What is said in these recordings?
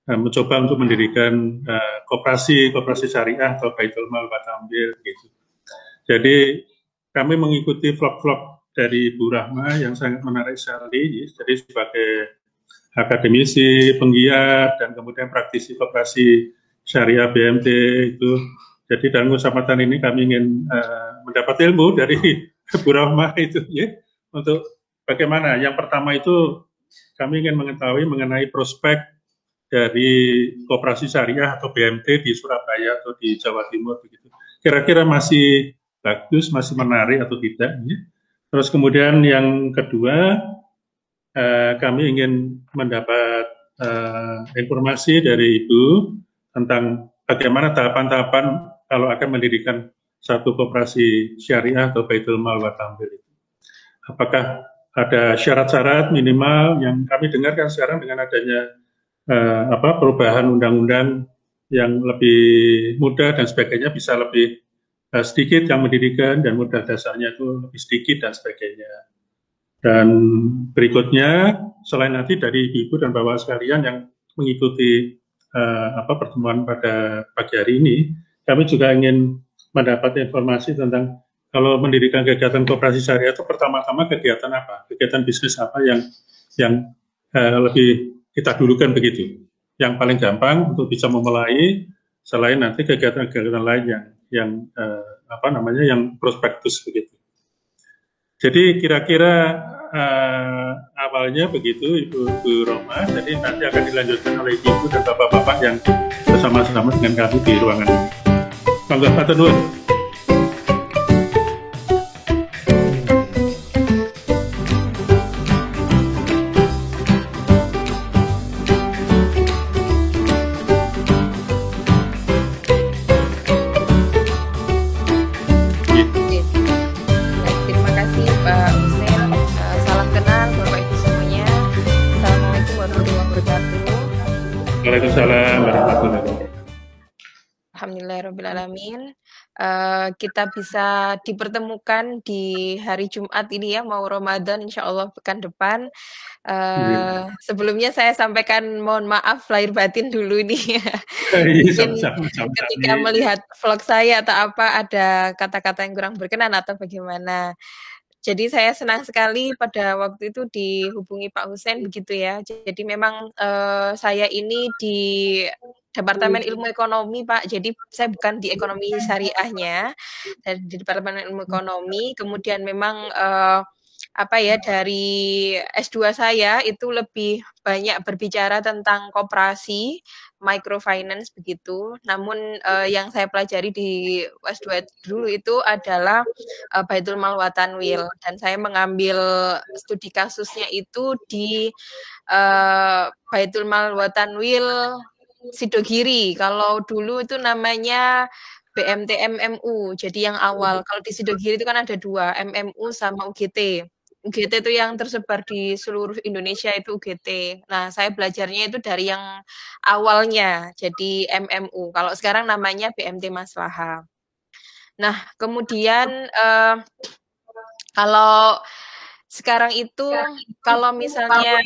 mencoba untuk mendirikan koperasi syariah atau Baitul Mal wa Tamwil gitu. Jadi kami mengikuti vlog-vlog dari Bu Rahma yang sangat menarik sekali. Jadi sebagai akademisi, penggiat, dan kemudian praktisi koperasi syariah BMT itu. Jadi dalam kesempatan ini kami ingin mendapat ilmu dari Bu Rahma itu ya, untuk bagaimana. Yang pertama itu kami ingin mengetahui mengenai prospek dari koperasi syariah atau BMT di Surabaya atau di Jawa Timur begitu. Kira-kira masih bagus, masih menarik atau tidak? Ya. Terus kemudian yang kedua, kami ingin mendapat informasi dari Ibu tentang bagaimana tahapan-tahapan kalau akan mendirikan satu koperasi syariah atau Baitul Mal wa Tamwil. Apakah ada syarat-syarat minimal yang kami dengarkan sekarang dengan adanya perubahan undang-undang yang lebih mudah dan sebagainya, bisa lebih sedikit yang mendirikan dan modal dasarnya itu lebih sedikit dan sebagainya. Dan berikutnya, selain nanti dari Ibu dan Bapak sekalian yang mengikuti pertemuan pada pagi hari ini, kami juga ingin mendapat informasi tentang kalau mendirikan kegiatan koperasi syariah itu pertama-tama kegiatan apa, kegiatan bisnis apa yang lebih kita dulukan begitu. Yang paling gampang untuk bisa memulai selain nanti kegiatan-kegiatan lain yang prospektus begitu. Jadi kira-kira awalnya begitu Ibu Roma. Jadi nanti akan dilanjutkan oleh Ibu dan Bapak-bapak yang bersama-sama dengan kami di ruangan ini. Monggo, matur nuwun. Waalaikumsalam warahmatullahi wabarakatuh. Alhamdulillahirrahmanirrahim. Kita bisa dipertemukan di hari Jumat ini ya, mau Ramadan insya Allah pekan depan. Sebelumnya saya sampaikan mohon maaf lahir batin dulu nih. Mungkin ketika melihat vlog saya atau apa ada kata-kata yang kurang berkenan atau bagaimana. Jadi saya senang sekali pada waktu itu dihubungi Pak Hussein begitu ya. Jadi memang saya ini di Departemen Ilmu Ekonomi Pak. Jadi saya bukan di ekonomi syariahnya, di Departemen Ilmu Ekonomi. Kemudian memang dari S2 saya itu lebih banyak berbicara tentang koperasi, microfinance begitu. Namun yang saya pelajari di S2 dulu itu adalah Baitul Mal wa Tamwil, dan saya mengambil studi kasusnya itu di Baitul Mal wa Tamwil Sidogiri. Kalau dulu itu namanya BMT MMU. Jadi yang awal, kalau di Sidogiri itu kan ada dua, MMU sama UGT. UGT itu yang tersebar di seluruh Indonesia itu UGT. Nah, saya belajarnya itu dari yang awalnya, jadi MMU. Kalau sekarang namanya BMT Maslahah. Nah, kemudian kalau sekarang itu, kalau misalnya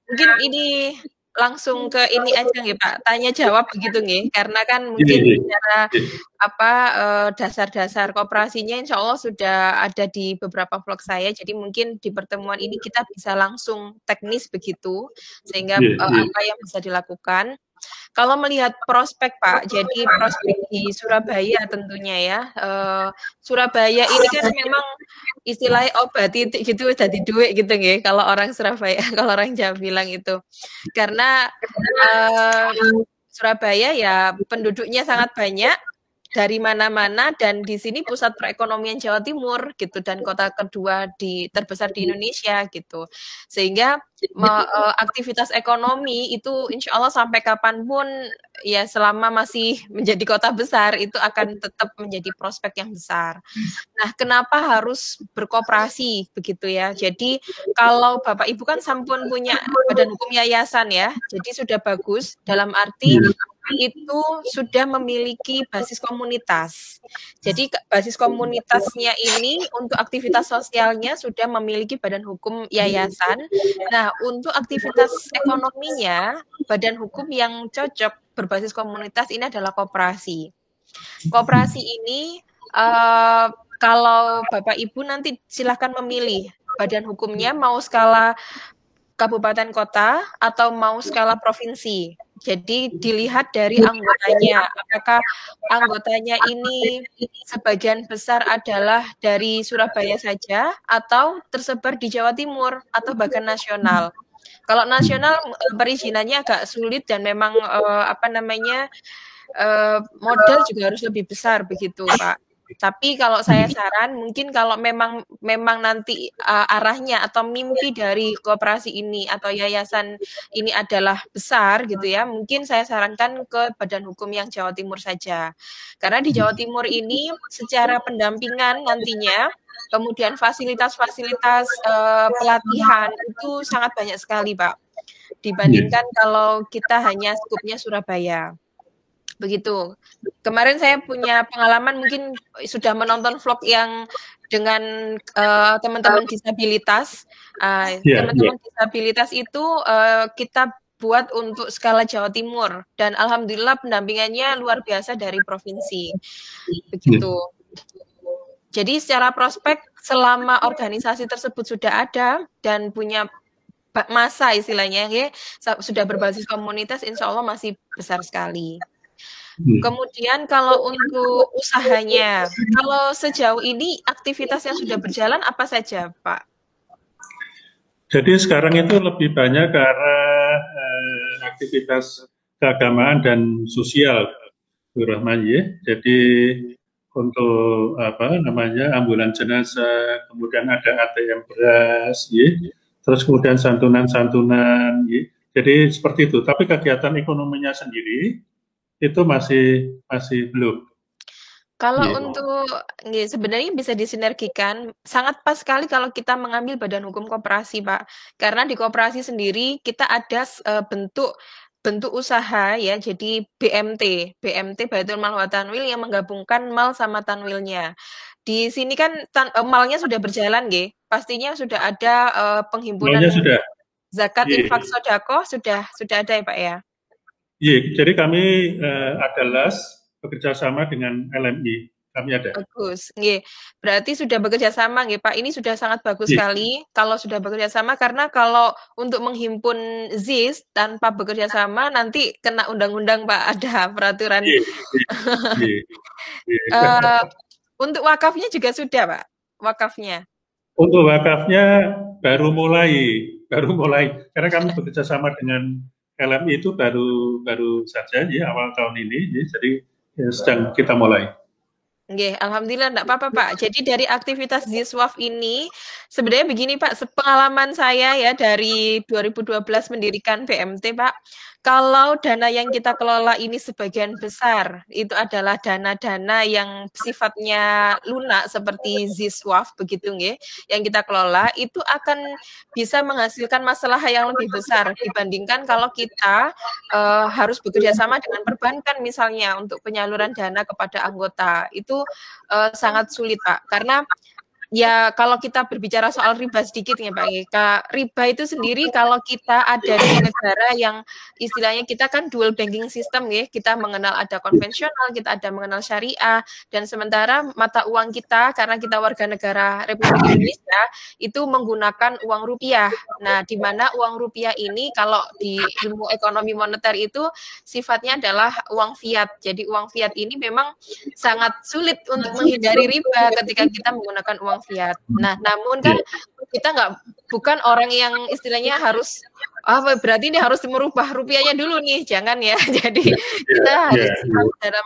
mungkin ini langsung ke ini aja nggih Pak, tanya jawab begitu nggih, karena kan mungkin secara dasar-dasar koperasinya insya Allah sudah ada di beberapa vlog saya, jadi mungkin di pertemuan ini kita bisa langsung teknis begitu, sehingga apa yang bisa dilakukan. Kalau melihat prospek Pak, jadi prospek di Surabaya tentunya ya, Surabaya ini kan memang istilahnya obat titik gitu jadi duit gitu nggih, kalau orang Surabaya, kalau orang Jawa bilang itu. Karena Surabaya ya penduduknya sangat banyak dari mana-mana, dan di sini pusat perekonomian Jawa Timur gitu, dan kota kedua terbesar di Indonesia gitu, sehingga aktivitas ekonomi itu insya Allah sampai kapanpun ya selama masih menjadi kota besar itu akan tetap menjadi prospek yang besar. Nah, kenapa harus berkoperasi begitu ya? Jadi kalau Bapak Ibu kan sampun punya badan hukum yayasan ya, jadi sudah bagus dalam arti itu sudah memiliki basis komunitas. Jadi basis komunitasnya ini untuk aktivitas sosialnya sudah memiliki badan hukum yayasan. Nah, untuk aktivitas ekonominya, badan hukum yang cocok berbasis komunitas ini adalah koperasi. Koperasi ini kalau Bapak Ibu nanti silahkan memilih badan hukumnya mau skala kabupaten kota atau mau skala provinsi. Jadi dilihat dari anggotanya, apakah anggotanya ini sebagian besar adalah dari Surabaya saja atau tersebar di Jawa Timur atau bahkan nasional. Kalau nasional perizinannya agak sulit dan memang modal juga harus lebih besar begitu, Pak. Tapi kalau saya saran, mungkin kalau memang nanti arahnya atau mimpi dari koperasi ini atau yayasan ini adalah besar gitu ya, mungkin saya sarankan ke badan hukum yang Jawa Timur saja. Karena di Jawa Timur ini secara pendampingan nantinya, kemudian fasilitas-fasilitas pelatihan itu sangat banyak sekali, Pak. Dibandingkan kalau kita hanya skupnya Surabaya. Begitu. Kemarin saya punya pengalaman, mungkin sudah menonton vlog yang dengan teman-teman disabilitas. Teman-teman disabilitas itu kita buat untuk skala Jawa Timur dan alhamdulillah pendampingannya luar biasa dari provinsi. Begitu. Jadi secara prospek selama organisasi tersebut sudah ada dan punya masa istilahnya ya, sudah berbasis komunitas, insya Allah masih besar sekali. Kemudian kalau untuk usahanya, kalau sejauh ini aktivitas yang sudah berjalan apa saja, Pak? Jadi sekarang itu lebih banyak ke arah aktivitas keagamaan dan sosial, Bu Rahman ya. Jadi untuk ambulans jenazah, kemudian ada ATM beras, ya. Terus kemudian santunan-santunan, ya. Jadi seperti itu. Tapi kegiatan ekonominya sendiri itu masih belum. Kalau untuk sebenarnya bisa disinergikan, sangat pas sekali kalau kita mengambil badan hukum koperasi, Pak. Karena di koperasi sendiri kita ada bentuk usaha ya, jadi BMT Baitul Mal wa Tanwil yang menggabungkan mal sama tanwilnya. Di sini kan malnya sudah berjalan, pastinya sudah ada penghimpunan zakat, infak, sodako sudah ada ya Pak ya? Iya, jadi kami adalah bekerja sama dengan LMI. Kami ada. Bagus, berarti sudah bekerja sama, Pak. Ini sudah sangat bagus sekali kalau sudah bekerja sama, karena kalau untuk menghimpun ZIS tanpa bekerja sama nanti kena undang-undang, Pak. Ada peraturan. Untuk wakafnya juga sudah, Pak. Wakafnya. Untuk wakafnya baru mulai. Karena kami bekerja sama dengan LMI itu baru saja ya awal tahun ini, jadi sedang kita mulai. Alhamdulillah enggak apa-apa, Pak. Jadi dari aktivitas ZISWAF ini sebenarnya begini, Pak, sepengalaman saya ya dari 2012 mendirikan BMT, Pak. Kalau dana yang kita kelola ini sebagian besar itu adalah dana-dana yang sifatnya lunak seperti ZISWAF begitu yang kita kelola, itu akan bisa menghasilkan masalah yang lebih besar dibandingkan kalau kita harus bekerja sama dengan perbankan misalnya untuk penyaluran dana kepada anggota. Itu sangat sulit, Pak, karena ya kalau kita berbicara soal riba sedikit ya Pak, riba itu sendiri kalau kita ada di negara yang istilahnya kita kan dual banking system kita mengenal ada konvensional, kita ada mengenal syariah, dan sementara mata uang kita karena kita warga negara Republik Indonesia itu menggunakan uang rupiah. Nah, di mana uang rupiah ini kalau di ilmu ekonomi moneter itu sifatnya adalah uang fiat. Jadi uang fiat ini memang sangat sulit untuk menghindari riba ketika kita menggunakan uang fiat. Nah, namun kan kita bukan orang yang istilahnya harus berarti ini harus merubah rupiahnya dulu nih, jangan ya. Jadi kita harus dalam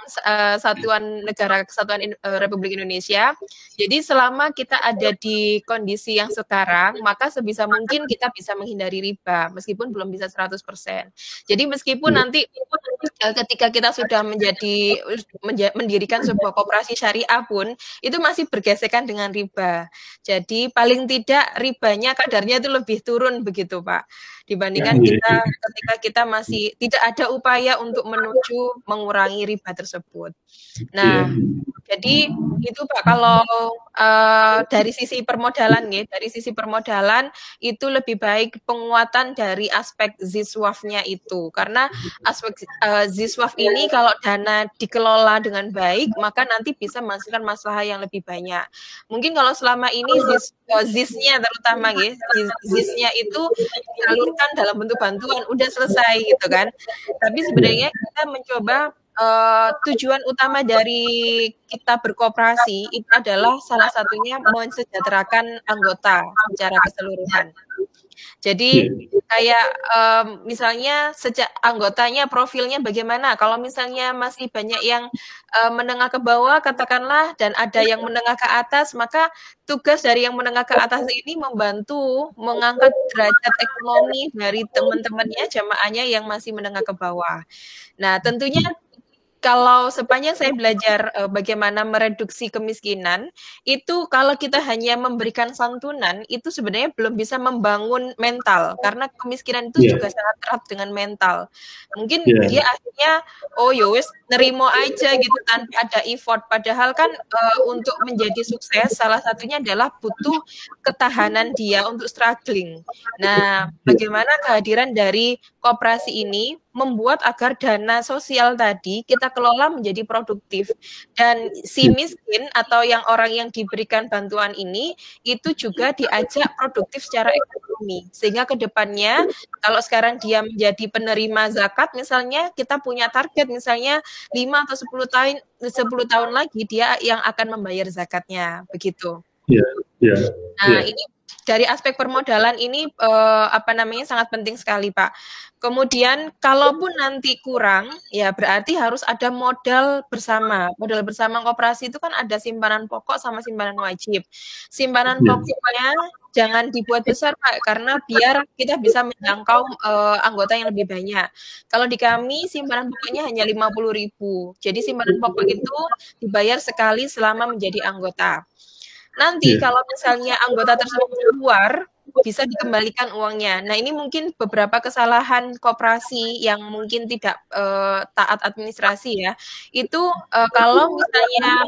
satuan negara kesatuan Republik Indonesia. Jadi selama kita ada di kondisi yang sekarang, maka sebisa mungkin kita bisa menghindari riba meskipun belum bisa 100%. Jadi meskipun nanti ketika kita sudah mendirikan sebuah koperasi syariah pun itu masih bergesekan dengan riba. Jadi paling tidak ribanya kadarnya itu lebih turun begitu, Pak. dibandingkan ketika kita masih tidak ada upaya untuk menuju mengurangi riba tersebut. Nah, jadi itu Pak, kalau dari sisi permodalan itu lebih baik penguatan dari aspek ZISWAF-nya itu, karena aspek ZISWAF ini kalau dana dikelola dengan baik maka nanti bisa menghasilkan masalah yang lebih banyak. Mungkin kalau selama ini ZIS-nya terutama ZIS-nya itu disalurkan dalam bentuk bantuan udah selesai gitu kan, tapi sebenarnya kita mencoba tujuan utama dari kita berkoperasi itu adalah salah satunya mensejahterakan anggota secara keseluruhan. Jadi kayak misalnya sejak anggotanya profilnya bagaimana, kalau misalnya masih banyak yang menengah ke bawah katakanlah dan ada yang menengah ke atas, maka tugas dari yang menengah ke atas ini membantu mengangkat derajat ekonomi dari teman-temannya, jamaahnya yang masih menengah ke bawah. Nah, tentunya kalau sepanjang saya belajar bagaimana mereduksi kemiskinan, itu kalau kita hanya memberikan santunan, itu sebenarnya belum bisa membangun mental, karena kemiskinan itu juga sangat erat dengan mental. Mungkin dia akhirnya, oh yowes, nerimo aja gitu tanpa ada effort. Padahal kan untuk menjadi sukses, salah satunya adalah butuh ketahanan dia untuk struggling. Nah, bagaimana kehadiran dari koperasi ini membuat agar dana sosial tadi kita kelola menjadi produktif, dan si miskin atau orang yang diberikan bantuan ini itu juga diajak produktif secara ekonomi, sehingga kedepannya kalau sekarang dia menjadi penerima zakat misalnya, kita punya target misalnya 5 atau 10 tahun lagi dia yang akan membayar zakatnya, begitu. Nah, ini dari aspek permodalan ini sangat penting sekali, Pak. Kemudian kalaupun nanti kurang, ya berarti harus ada modal bersama. Modal bersama koperasi itu kan ada simpanan pokok sama simpanan wajib. Simpanan pokoknya jangan dibuat besar, Pak, karena biar kita bisa menjangkau anggota yang lebih banyak. Kalau di kami simpanan pokoknya hanya 50.000. Jadi simpanan pokok itu dibayar sekali selama menjadi anggota. Nanti kalau misalnya anggota tersebut keluar, bisa dikembalikan uangnya. Nah, ini mungkin beberapa kesalahan koperasi yang mungkin tidak taat administrasi ya. Itu kalau misalnya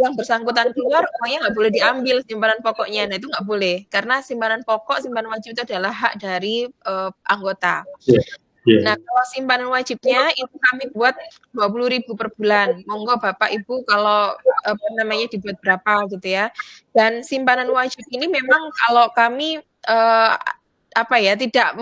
yang bersangkutan keluar, uangnya nggak boleh diambil simpanan pokoknya. Nah, itu nggak boleh. Karena simpanan pokok, simpanan wajib itu adalah hak dari anggota. Nah, kalau simpanan wajibnya itu kami buat 20.000 per bulan. Monggo Bapak Ibu kalau dibuat berapa gitu ya. Dan simpanan wajib ini memang kalau kami tidak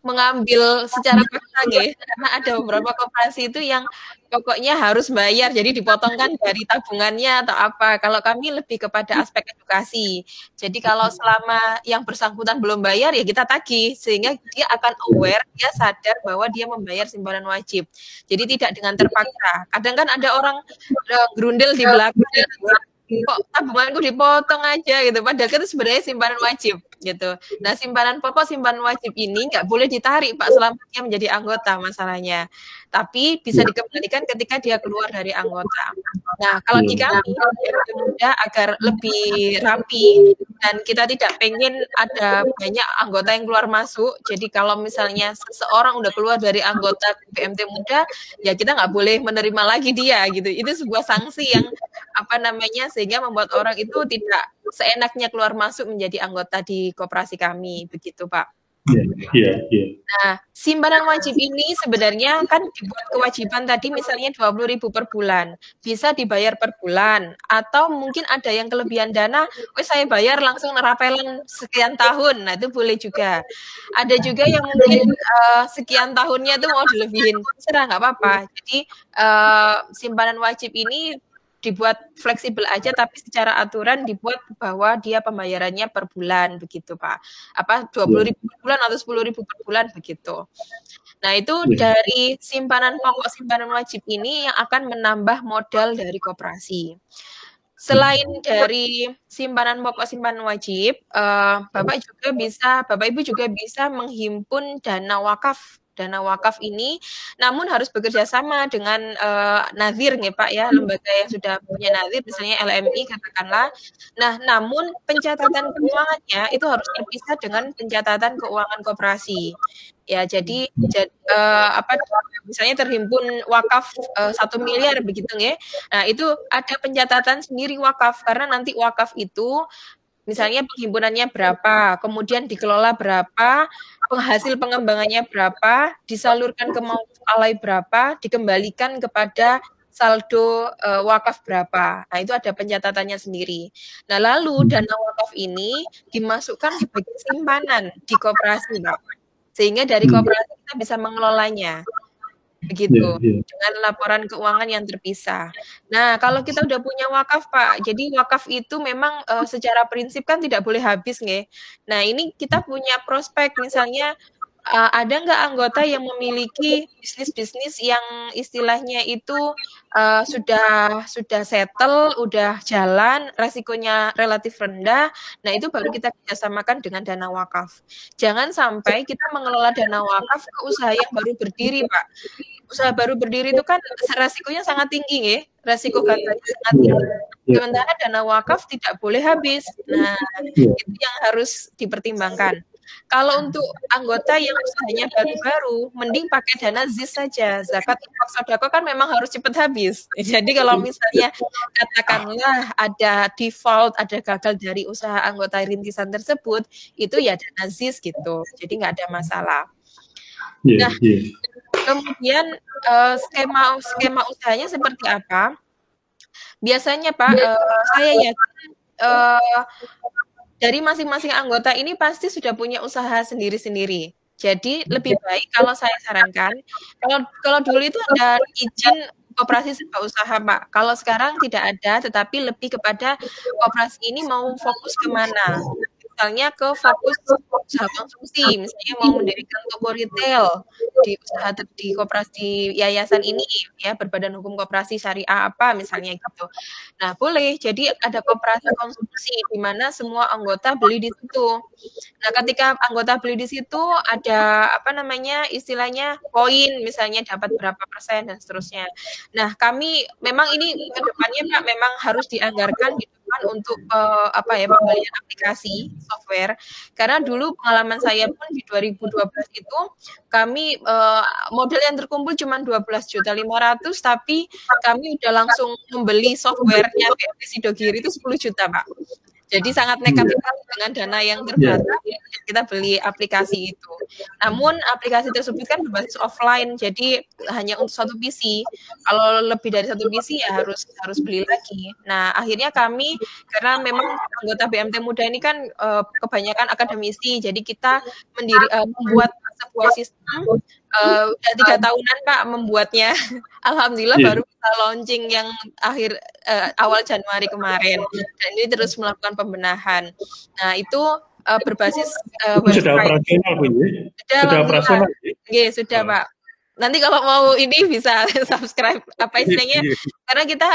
mengambil secara paksa ya, karena ada beberapa koperasi itu yang pokoknya harus bayar, jadi dipotongkan dari tabungannya atau apa. Kalau kami lebih kepada aspek edukasi. Jadi kalau selama yang bersangkutan belum bayar, ya kita tagih, sehingga dia akan aware, dia sadar bahwa dia membayar simpanan wajib. Jadi tidak dengan terpaksa. Kadang kan ada orang gerundel di belakang, kok tabunganku dipotong aja gitu, padahal itu sebenarnya simpanan wajib gitu. Nah, simpanan pokok, simpanan wajib ini nggak boleh ditarik Pak selama dia menjadi anggota masalahnya, tapi bisa dikembalikan ketika dia keluar dari anggota. Nah, kalau di kami mudah agar lebih rapi dan kita tidak pengen ada banyak anggota yang keluar masuk. Jadi kalau misalnya seseorang udah keluar dari anggota BMT Muda, ya kita nggak boleh menerima lagi dia gitu. Itu sebuah sanksi yang sehingga membuat orang itu tidak seenaknya keluar masuk menjadi anggota di koperasi kami, begitu Pak. Nah, simpanan wajib ini sebenarnya kan dibuat kewajiban tadi misalnya 20.000 per bulan, bisa dibayar per bulan, atau mungkin ada yang kelebihan dana, saya bayar langsung nerapelan sekian tahun, nah itu boleh juga. Ada juga yang mungkin sekian tahunnya itu mau dilebihin, terserah nggak apa-apa. Jadi simpanan wajib ini dibuat fleksibel aja, tapi secara aturan dibuat bahwa dia pembayarannya per bulan begitu Pak. 20.000 per bulan atau 10.000 per bulan begitu. Nah, itu dari simpanan pokok, simpanan wajib ini yang akan menambah modal dari koperasi. Selain dari simpanan pokok simpanan wajib, Bapak Ibu juga bisa menghimpun dana wakaf. Dana wakaf ini namun harus bekerja sama dengan nadhir nih Pak ya, lembaga yang sudah punya nadhir misalnya LMI katakanlah. Nah, namun pencatatan keuangannya itu harus terpisah dengan pencatatan keuangan koperasi. Ya, jadi misalnya terhimpun wakaf 1 miliar begitu ya. Nah, itu ada pencatatan sendiri wakaf karena nanti wakaf itu misalnya penghimpunannya berapa, kemudian dikelola berapa, penghasil pengembangannya berapa, disalurkan ke maupun alai berapa, dikembalikan kepada saldo wakaf berapa. Nah, itu ada pencatatannya sendiri. Nah, lalu dana wakaf ini dimasukkan sebagai simpanan di koperasi, Pak. Sehingga dari koperasi kita bisa mengelolanya. Begitu, dengan laporan keuangan yang terpisah. Nah, kalau kita udah punya wakaf, Pak, jadi wakaf itu memang secara prinsip kan tidak boleh habis, nggih. Nah, ini kita punya prospek, misalnya ada nggak anggota yang memiliki bisnis-bisnis yang istilahnya itu sudah settle, udah jalan, resikonya relatif rendah. Nah, itu baru kita kerjasamakan dengan dana wakaf. Jangan sampai kita mengelola dana wakaf ke usaha yang baru berdiri, Pak. Usaha baru berdiri itu kan resikonya sangat tinggi, ya. Resiko gagalnya sangat tinggi. Sementara dana wakaf tidak boleh habis. Nah, itu yang harus dipertimbangkan. Kalau untuk anggota yang usahanya baru-baru, mending pakai dana ZIS saja. Zakat infak sodako kan memang harus cepat habis. Jadi kalau misalnya katakanlah ada default, ada gagal dari usaha anggota rintisan tersebut, itu ya dana ZIS gitu. Jadi nggak ada masalah. Nah, kemudian skema usahanya seperti apa? Biasanya Pak, saya yakin dari masing-masing anggota ini pasti sudah punya usaha sendiri-sendiri. Jadi lebih baik kalau saya sarankan, kalau dulu itu ada izin koperasi serba usaha, Pak. Kalau sekarang tidak ada, tetapi lebih kepada koperasi ini mau fokus kemana. Misalnya ke fokus usaha konsumsi, misalnya mau mendirikan toko retail di usaha di koperasi yayasan ini ya, berbadan hukum koperasi syariah apa misalnya gitu. Nah, boleh. Jadi ada koperasi konsumsi di mana semua anggota beli di situ. Nah, ketika anggota beli di situ ada istilahnya poin misalnya dapat berapa persen dan seterusnya. Nah, kami memang ini ke depannya Pak memang harus dianggarkan gitu kan untuk pembelian aplikasi software. Karena dulu pengalaman saya pun di 2012 itu kami modal yang terkumpul cuma 12.500.000 tapi kami udah langsung membeli softwarenya BMT Sidogiri itu 10 juta, Pak. Jadi sangat nekat sekali dengan dana yang terbatas kita beli aplikasi itu. Namun aplikasi tersebut kan berbasis offline, jadi hanya untuk satu PC. Kalau lebih dari satu PC ya harus beli lagi. Nah, akhirnya kami karena memang anggota BMT Muda ini kan kebanyakan akademisi, jadi kita membuat sebuah sistem udah 3 tahunan Pak membuatnya. Alhamdulillah baru bisa launching yang awal Januari kemarin. Dan ini terus melakukan pembenahan. Nah, itu berbasis sudah operasional Bu. Sudah operasional. Iya, sudah Pak. Nanti kalau mau ini bisa subscribe istilahnya karena kita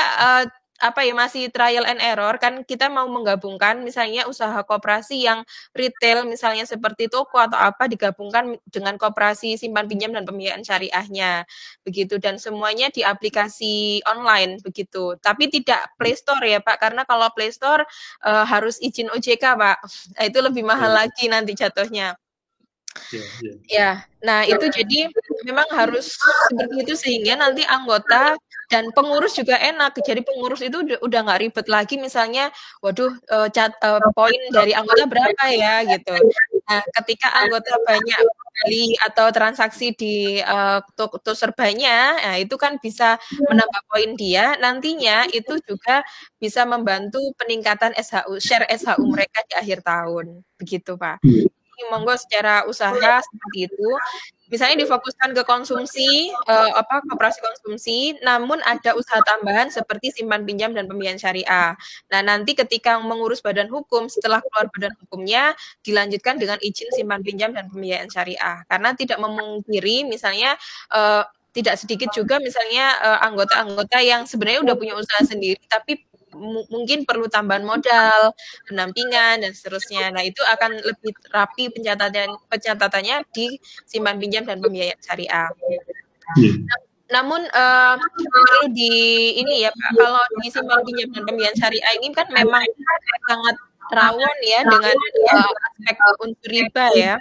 masih trial and error kan kita mau menggabungkan misalnya usaha koperasi yang retail misalnya seperti toko atau apa digabungkan dengan koperasi simpan pinjam dan pembiayaan syariahnya begitu dan semuanya di aplikasi online begitu tapi tidak Play Store ya Pak karena kalau Play Store harus izin OJK Pak itu lebih mahal lagi nanti jatuhnya. Ya, nah itu jadi memang harus seperti itu sehingga nanti anggota dan pengurus juga enak. Jadi pengurus itu udah nggak ribet lagi misalnya, waduh poin dari anggota berapa ya gitu. Nah, ketika anggota banyak beli atau transaksi di toko serbanya, nah itu kan bisa menambah poin dia. Nantinya itu juga bisa membantu peningkatan share SHU mereka di akhir tahun. Begitu, Pak. Monggo secara usaha seperti itu misalnya difokuskan ke konsumsi koperasi konsumsi namun ada usaha tambahan seperti simpan pinjam dan pembiayaan syariah. Nah, nanti ketika mengurus badan hukum setelah keluar badan hukumnya dilanjutkan dengan izin simpan pinjam dan pembiayaan syariah. Karena tidak memungkiri misalnya tidak sedikit juga misalnya anggota-anggota yang sebenarnya udah punya usaha sendiri tapi mungkin perlu tambahan modal, pendampingan dan seterusnya. Nah, itu akan lebih rapi pencatatannya di simpan pinjam dan pembiayaan syariah. Namun perlu di ini ya Pak, kalau di simpan pinjam dan pembiayaan syariah ini kan memang sangat rawan ya dengan aspek unsur riba ya.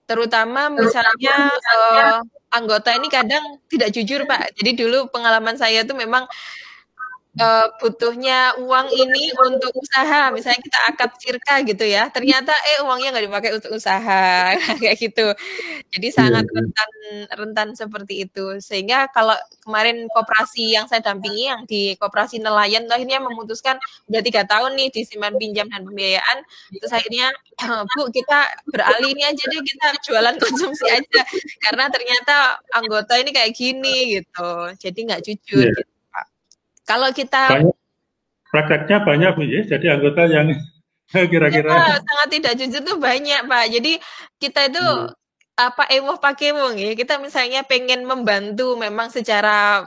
Terutama misalnya anggota ini kadang tidak jujur Pak. Jadi dulu pengalaman saya tuh memang butuhnya uang ini untuk usaha, misalnya kita akad sirka gitu ya, ternyata uangnya nggak dipakai untuk usaha, kayak gitu. Jadi sangat rentan seperti itu. Sehingga kalau kemarin koperasi yang saya dampingi, yang di koperasi nelayan, akhirnya memutuskan udah 3 tahun nih di simpan pinjam dan pembiayaan, terus akhirnya Bu kita beralih ini aja deh, kita jualan konsumsi aja, karena ternyata anggota ini kayak gini gitu, jadi nggak jujur. Gitu. Kalau kita prakteknya banyak ya, jadi anggota yang kira-kira ya, sangat tidak jujur tuh banyak Pak. Jadi kita itu ewoh pakewong ya. Kita misalnya pengen membantu, memang secara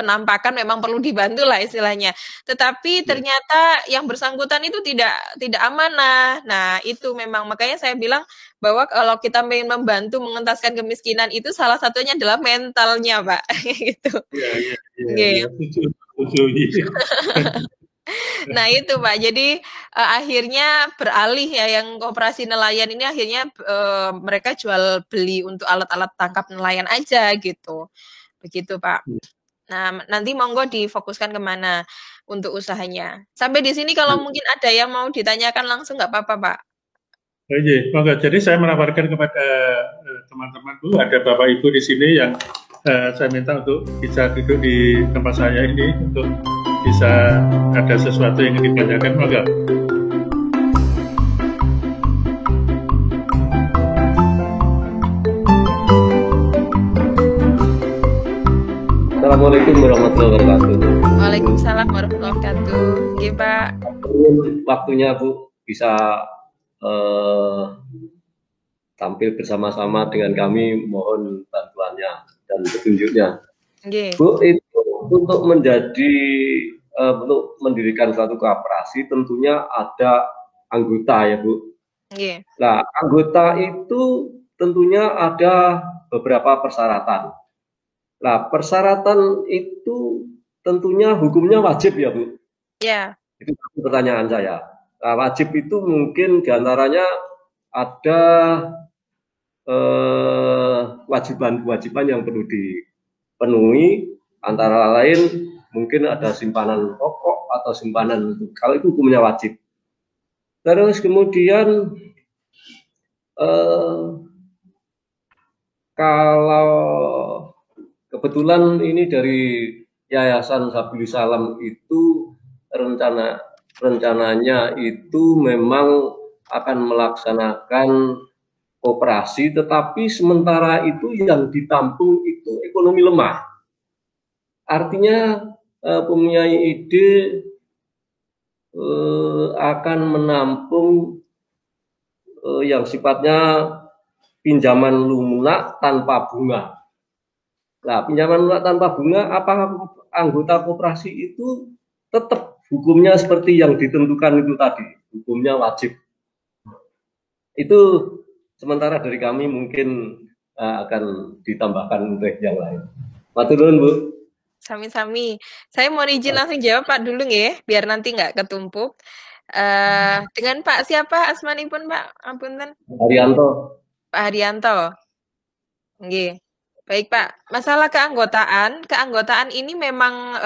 penampakan memang perlu dibantu lah istilahnya. Tetapi ternyata yang bersangkutan itu tidak amanah. Nah itu memang makanya saya bilang bahwa kalau kita ingin membantu mengentaskan kemiskinan itu salah satunya adalah mentalnya Pak. Gitu. Iya. Nah itu Pak, jadi akhirnya beralih ya yang koperasi nelayan ini akhirnya mereka jual beli untuk alat-alat tangkap nelayan aja gitu, begitu Pak. Nah nanti monggo difokuskan kemana untuk usahanya. Sampai di sini kalau mungkin ada yang mau ditanyakan langsung nggak apa-apa Pak. Oke, monggo. Jadi saya menawarkan kepada teman-teman Bu, ada Bapak Ibu di sini yang saya minta untuk bisa duduk di tempat saya ini untuk bisa ada sesuatu yang ingin ditanyakan, monggo. Assalamualaikum warahmatullahi wabarakatuh. Waalaikumsalam warahmatullahi wabarakatuh. Iya Pak. Waktunya Bu bisa tampil bersama-sama dengan kami, mohon bantuannya dan petunjuknya. Bu, itu untuk untuk mendirikan suatu koperasi tentunya ada anggota ya Bu. Nah, anggota itu tentunya ada beberapa persyaratan. Nah, persyaratan itu tentunya hukumnya wajib ya Bu? Iya. Itu pertanyaan saya. Nah, wajib itu mungkin diantaranya ada kewajiban yang perlu dipenuhi, antara lain mungkin ada simpanan pokok atau simpanan, kalau itu hukumnya wajib. Terus kemudian kalau kebetulan ini dari Yayasan Sabilis Salam itu rencananya itu memang akan melaksanakan koperasi, tetapi sementara itu yang ditampung itu ekonomi lemah. Artinya mempunyai ide akan menampung yang sifatnya pinjaman lunak tanpa bunga. Nah, pinjaman lunak tanpa bunga, apakah anggota koperasi itu tetap hukumnya seperti yang ditentukan itu tadi, hukumnya wajib? Itu sementara dari kami mungkin akan ditambahkan oleh yang lain. Matur nuwun Bu. Sami-sami. Saya mau izin langsung jawab Pak dulu ya, biar nanti nggak ketumpuk. Dengan Pak siapa asmanipun Pak? Apunten. Haryanto. Pak Haryanto. Nggih. Baik Pak, masalah keanggotaan ini memang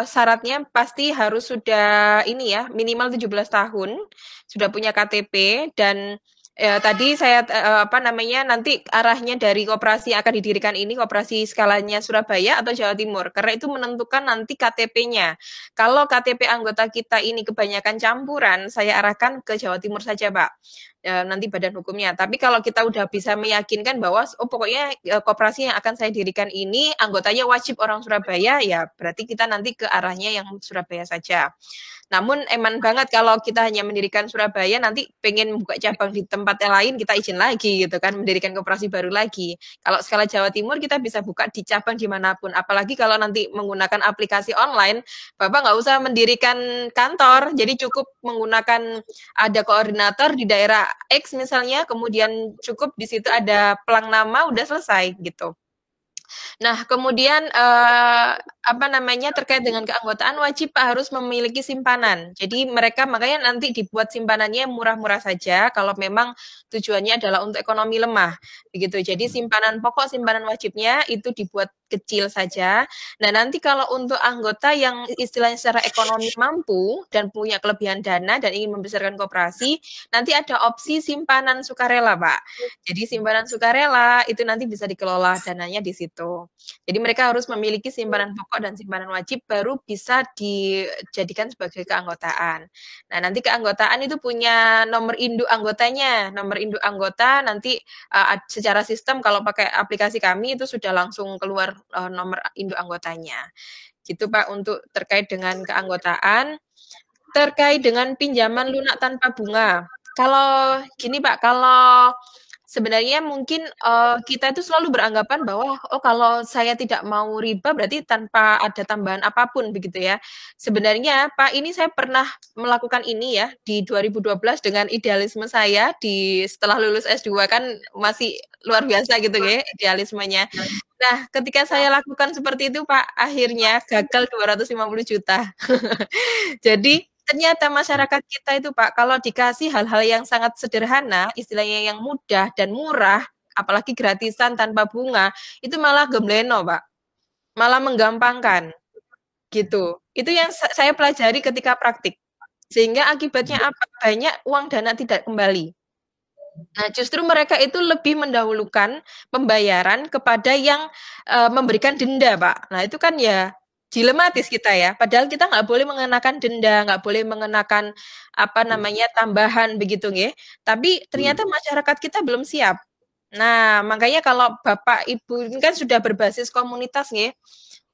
syaratnya pasti harus sudah ini ya, minimal 17 tahun, sudah punya KTP dan tadi saya nanti arahnya dari koperasi yang akan didirikan ini, koperasi skalanya Surabaya atau Jawa Timur, karena itu menentukan nanti KTP-nya. Kalau KTP anggota kita ini kebanyakan campuran, saya arahkan ke Jawa Timur saja Pak. Nanti badan hukumnya. Tapi kalau kita udah bisa meyakinkan bahwa pokoknya koperasi yang akan saya dirikan ini anggotanya wajib orang Surabaya, ya berarti kita nanti ke arahnya yang Surabaya saja. Namun eman banget kalau kita hanya mendirikan Surabaya, nanti pengen buka cabang di tempat yang lain, kita izin lagi gitu kan, mendirikan koperasi baru lagi. Kalau skala Jawa Timur kita bisa buka di cabang dimanapun. Apalagi kalau nanti menggunakan aplikasi online, Bapak nggak usah mendirikan kantor, jadi cukup menggunakan ada koordinator di daerah X misalnya, kemudian cukup di situ ada pelang nama, udah selesai gitu. Nah, kemudian terkait dengan keanggotaan wajib Pak harus memiliki simpanan. Jadi mereka makanya nanti dibuat simpanannya murah-murah saja kalau memang tujuannya adalah untuk ekonomi lemah. Begitu. Jadi simpanan pokok, simpanan wajibnya itu dibuat kecil saja. Nah, nanti kalau untuk anggota yang istilahnya secara ekonomi mampu dan punya kelebihan dana dan ingin membesarkan koperasi, nanti ada opsi simpanan sukarela, Pak. Jadi simpanan sukarela itu nanti bisa dikelola dananya di situ. Jadi mereka harus memiliki simpanan pokok dan simpanan wajib baru bisa dijadikan sebagai keanggotaan. Nah, nanti keanggotaan itu punya nomor induk anggotanya. Nomor induk anggota nanti secara sistem kalau pakai aplikasi kami itu sudah langsung keluar nomor induk anggotanya. Gitu Pak untuk terkait dengan keanggotaan. Terkait dengan pinjaman lunak tanpa bunga. Kalau gini Pak, kalau sebenarnya mungkin kita itu selalu beranggapan bahwa kalau saya tidak mau riba berarti tanpa ada tambahan apapun begitu ya. Sebenarnya Pak ini saya pernah melakukan ini ya di 2012 dengan idealisme saya setelah lulus S2 kan masih luar biasa gitu ya idealismenya. Nah, ketika saya lakukan seperti itu Pak, akhirnya gagal 250 juta. Jadi ternyata masyarakat kita itu Pak, kalau dikasih hal-hal yang sangat sederhana, istilahnya yang mudah dan murah, apalagi gratisan tanpa bunga, itu malah gembleno Pak, malah menggampangkan, gitu. Itu yang saya pelajari ketika praktik. Sehingga akibatnya apa? Banyak uang dana tidak kembali. Nah, justru mereka itu lebih mendahulukan pembayaran kepada yang memberikan denda, Pak. Nah, itu kan ya dilematis kita ya. Padahal kita nggak boleh mengenakan denda, nggak boleh mengenakan tambahan begitu, nggih. Tapi ternyata masyarakat kita belum siap. Nah, makanya kalau Bapak Ibu ini kan sudah berbasis komunitas, nggih.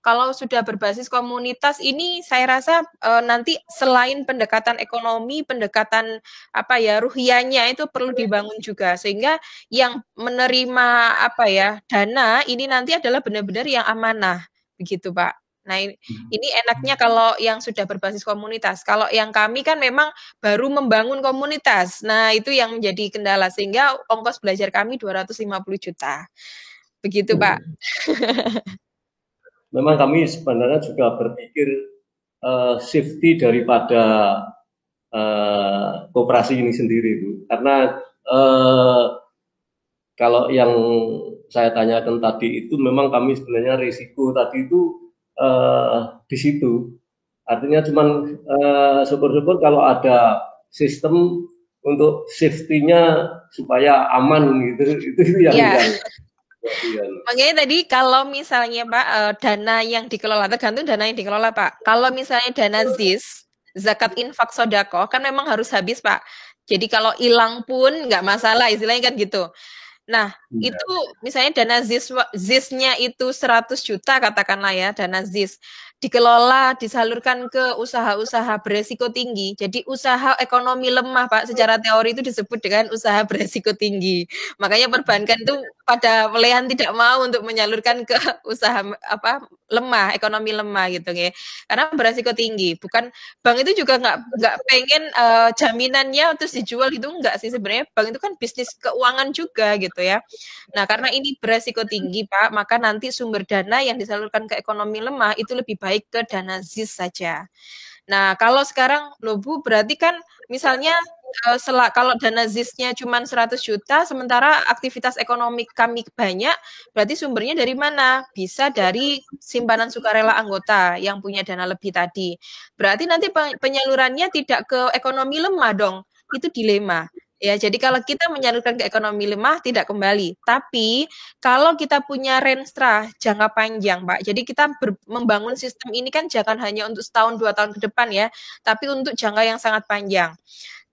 Kalau sudah berbasis komunitas ini saya rasa nanti selain pendekatan ekonomi, pendekatan ruhiyahnya itu perlu dibangun juga sehingga yang menerima dana ini nanti adalah benar-benar yang amanah begitu Pak. Nah ini enaknya kalau yang sudah berbasis komunitas. Kalau yang kami kan memang baru membangun komunitas. Nah itu yang menjadi kendala sehingga ongkos belajar kami 250 juta. Begitu Pak. Memang kami sebenarnya juga berpikir safety daripada koperasi ini sendiri Bu. Karena kalau yang saya tanyakan tadi itu memang kami sebenarnya risiko tadi itu di situ. Artinya cuman syukur-syukur kalau ada sistem untuk safety-nya supaya aman gitu. Itu yang Makanya tadi kalau misalnya Pak dana yang dikelola tergantung dana yang dikelola Pak. Kalau misalnya dana ZIS, zakat infak sodako kan memang harus habis Pak. Jadi kalau hilang pun nggak masalah istilahnya kan gitu. Nah itu misalnya dana ZIS-nya itu 100 juta katakanlah ya dana ZIS dikelola disalurkan ke usaha-usaha beresiko tinggi. Jadi usaha ekonomi lemah Pak secara teori itu disebut dengan usaha beresiko tinggi. Makanya perbankan itu pada pilihan tidak mau untuk menyalurkan ke usaha lemah, ekonomi lemah gitu ya. Karena beresiko tinggi. Bukan bank itu juga nggak pengen jaminannya terus dijual itu enggak sih sebenarnya. Bank itu kan bisnis keuangan juga gitu ya. Nah, karena ini beresiko tinggi Pak, maka nanti sumber dana yang disalurkan ke ekonomi lemah itu lebih baik ke dana ZIS saja. Nah, kalau sekarang loh Bu, berarti kan misalnya kalau dana ZIS-nya cuma 100 juta, sementara aktivitas ekonomi kami banyak, berarti sumbernya dari mana? Bisa dari simpanan sukarela anggota yang punya dana lebih tadi. Berarti nanti penyalurannya tidak ke ekonomi lemah dong. Itu dilema. Ya, jadi kalau kita menyalurkan ke ekonomi lemah tidak kembali. Tapi kalau kita punya renstra jangka panjang, Pak. Jadi kita membangun sistem ini kan jangan hanya untuk setahun 2 tahun ke depan ya, tapi untuk jangka yang sangat panjang.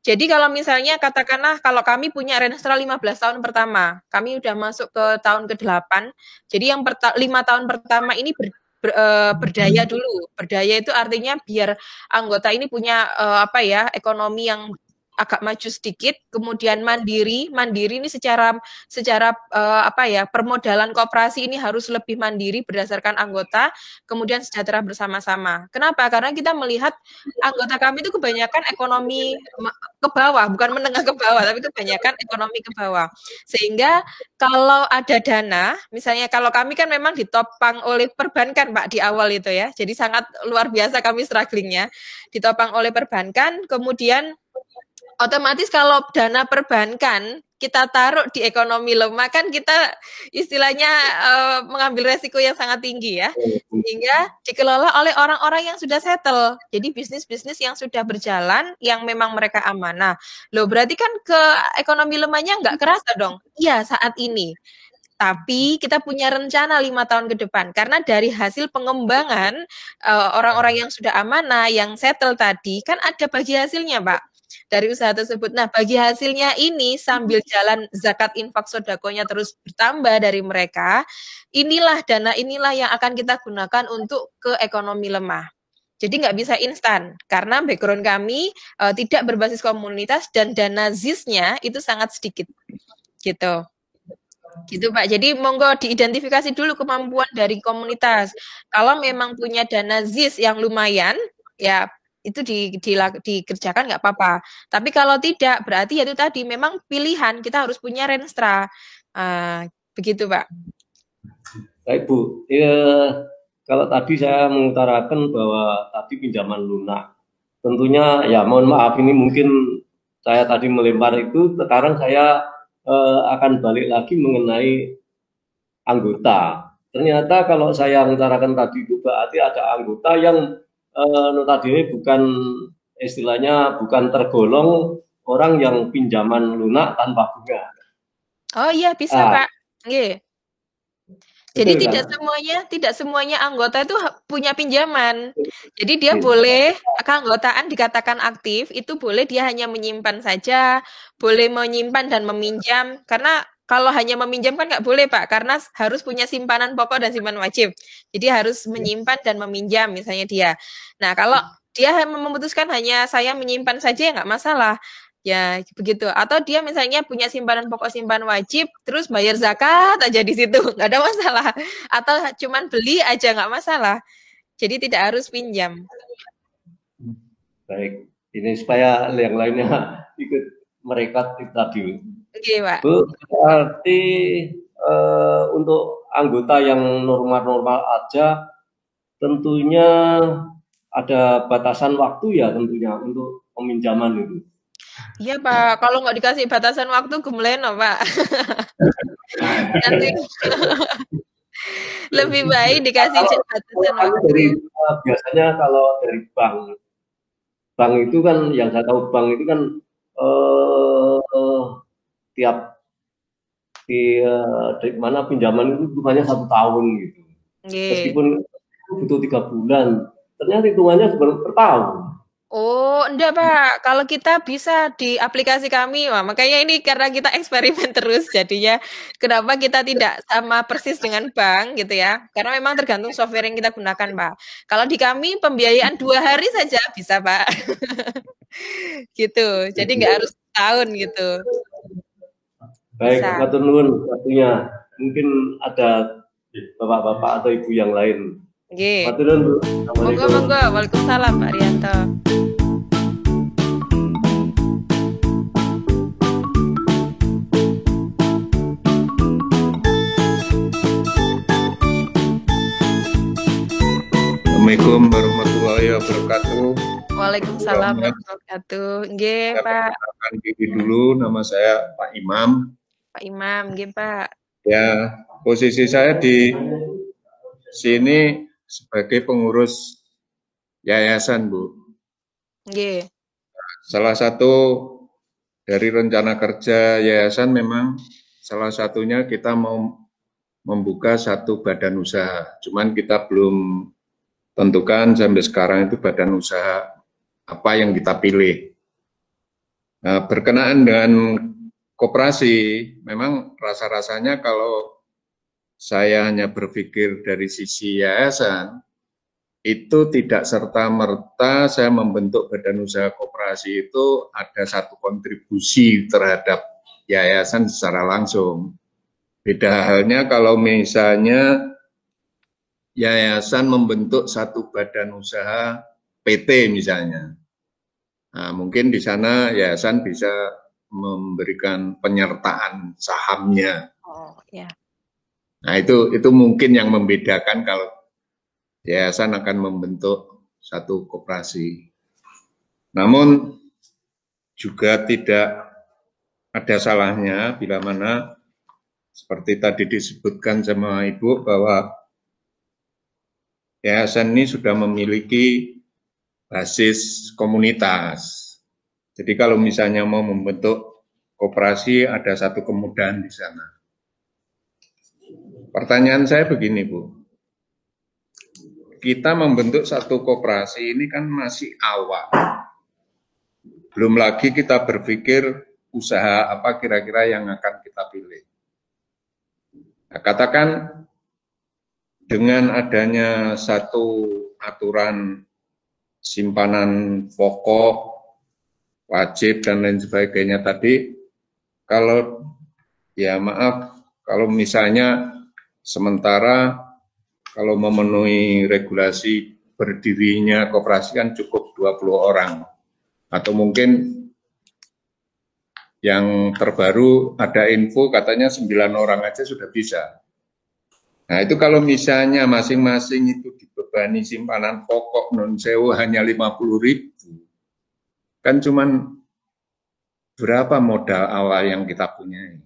Jadi kalau misalnya katakanlah kalau kami punya renstra 15 tahun pertama, kami udah masuk ke tahun ke-8. Jadi yang 5 tahun pertama ini berdaya dulu. Berdaya itu artinya biar anggota ini punya ekonomi yang agak maju sedikit, kemudian mandiri ini secara permodalan koperasi ini harus lebih mandiri berdasarkan anggota, kemudian sejahtera bersama-sama. Kenapa? Karena kita melihat anggota kami itu kebanyakan ekonomi ke bawah, bukan menengah ke bawah, tapi kebanyakan ekonomi ke bawah. Sehingga kalau ada dana, misalnya kalau kami kan memang ditopang oleh perbankan Pak di awal itu ya, jadi sangat luar biasa kami strugglingnya, ditopang oleh perbankan, kemudian otomatis kalau dana perbankan kita taruh di ekonomi lemah kan kita istilahnya mengambil resiko yang sangat tinggi ya, sehingga dikelola oleh orang-orang yang sudah settle. Jadi bisnis-bisnis yang sudah berjalan, yang memang mereka amanah. Loh berarti kan ke ekonomi lemahnya nggak kerasa dong? Iya saat ini. Tapi kita punya rencana 5 tahun ke depan. Karena dari hasil pengembangan orang-orang yang sudah amanah, yang settle tadi, kan ada bagi hasilnya Pak dari usaha tersebut. Nah, bagi hasilnya ini sambil jalan zakat infak sodakonya terus bertambah dari mereka, dana inilah yang akan kita gunakan untuk ke ekonomi lemah. Jadi nggak bisa instan, karena background kami tidak berbasis komunitas dan dana ZIS-nya itu sangat sedikit. Gitu Pak, jadi monggo diidentifikasi dulu kemampuan dari komunitas. Kalau memang punya dana ZIS yang lumayan, ya itu dikerjakan nggak apa-apa. Tapi kalau tidak, berarti itu tadi memang pilihan kita harus punya Renstra. Begitu Pak. Baik Bu, kalau tadi saya mengutarakan bahwa tadi pinjaman lunak, tentunya ya mohon maaf ini mungkin saya tadi melempar itu, sekarang saya akan balik lagi mengenai anggota. Ternyata kalau saya mengutarakan tadi itu berarti ada anggota yang notabene bukan istilahnya bukan tergolong orang yang pinjaman lunak tanpa bunga. Oh iya bisa Pak. Nggih. Jadi tidak semuanya anggota itu punya pinjaman. Jadi dia boleh keanggotaan dikatakan aktif itu boleh dia hanya menyimpan saja, boleh menyimpan dan meminjam. Karena kalau hanya meminjam kan nggak boleh Pak, karena harus punya simpanan pokok dan simpanan wajib. Jadi harus menyimpan dan meminjam misalnya dia. Nah kalau dia memutuskan hanya saya menyimpan saja ya nggak masalah. Ya begitu. Atau dia misalnya punya simpanan pokok simpanan wajib, terus bayar zakat aja di situ, nggak ada masalah. Atau cuman beli aja nggak masalah. Jadi tidak harus pinjam. Baik, ini supaya yang lainnya ikut merekat tadi. Oke, Pak. Bu, berarti untuk anggota yang normal-normal aja, tentunya ada batasan waktu ya tentunya untuk peminjaman itu. Iya Pak, kalau nggak dikasih batasan waktu gemuleno Pak. Nanti lebih baik dikasih batasan waktu. Biasanya kalau dari bank itu kan yang saya tahu bank itu kan tiap di mana pinjaman itu hanya 1 tahun gitu. Meskipun butuh 3 bulan, ternyata hitungannya per tahun. Oh, enggak Pak. Kalau kita bisa di aplikasi kami, wah, makanya ini karena kita eksperimen terus jadinya. Kenapa kita tidak sama persis dengan bank gitu ya? Karena memang tergantung software yang kita gunakan, Pak. Kalau di kami pembiayaan 2 hari saja bisa, Pak. Gitu. Jadi nggak harus tahun gitu. Baik, matur nuwun waktunya. Mungkin ada bapak-bapak atau ibu yang lain. Nggih. Matur nuwun, Bu. Monggo. Waalaikumsalam, Pak Rianto. Assalamualaikum warahmatullahi wabarakatuh. Waalaikumsalam warahmatullahi wabarakatuh. Nggih, Pak. Perkenalkan diri dulu, nama saya Pak Imam. Pak Imam, nggih, Pak. Ya, posisi saya di sini sebagai pengurus yayasan, Bu. Nggih. Salah satu dari rencana kerja yayasan memang salah satunya kita mau membuka satu badan usaha. Cuman kita belum tentukan sampai sekarang itu badan usaha apa yang kita pilih. Nah, berkenaan dengan koperasi, memang rasa-rasanya kalau saya hanya berpikir dari sisi yayasan, itu tidak serta-merta saya membentuk badan usaha koperasi itu ada satu kontribusi terhadap yayasan secara langsung. Beda halnya kalau misalnya yayasan membentuk satu badan usaha PT misalnya. Nah, mungkin di sana yayasan bisa memberikan penyertaan sahamnya. Oh, ya. Nah, itu mungkin yang membedakan kalau yayasan akan membentuk satu koperasi. Namun juga tidak ada salahnya bila mana seperti tadi disebutkan sama Ibu bahwa yayasan ini sudah memiliki basis komunitas. Jadi kalau misalnya mau membentuk koperasi ada satu kemudahan di sana. Pertanyaan saya begini, Bu. Kita membentuk satu koperasi ini kan masih awal. Belum lagi kita berpikir usaha apa kira-kira yang akan kita pilih. Nah, katakan dengan adanya satu aturan simpanan pokok, wajib dan lain sebagainya tadi, kalau ya maaf, kalau misalnya sementara kalau memenuhi regulasi berdirinya koperasi kan cukup 20 orang. Atau mungkin yang terbaru ada info katanya 9 orang aja sudah bisa. Nah itu kalau misalnya masing-masing itu dibebani simpanan pokok non-sewa hanya 50.000, kan cuman berapa modal awal yang kita punya.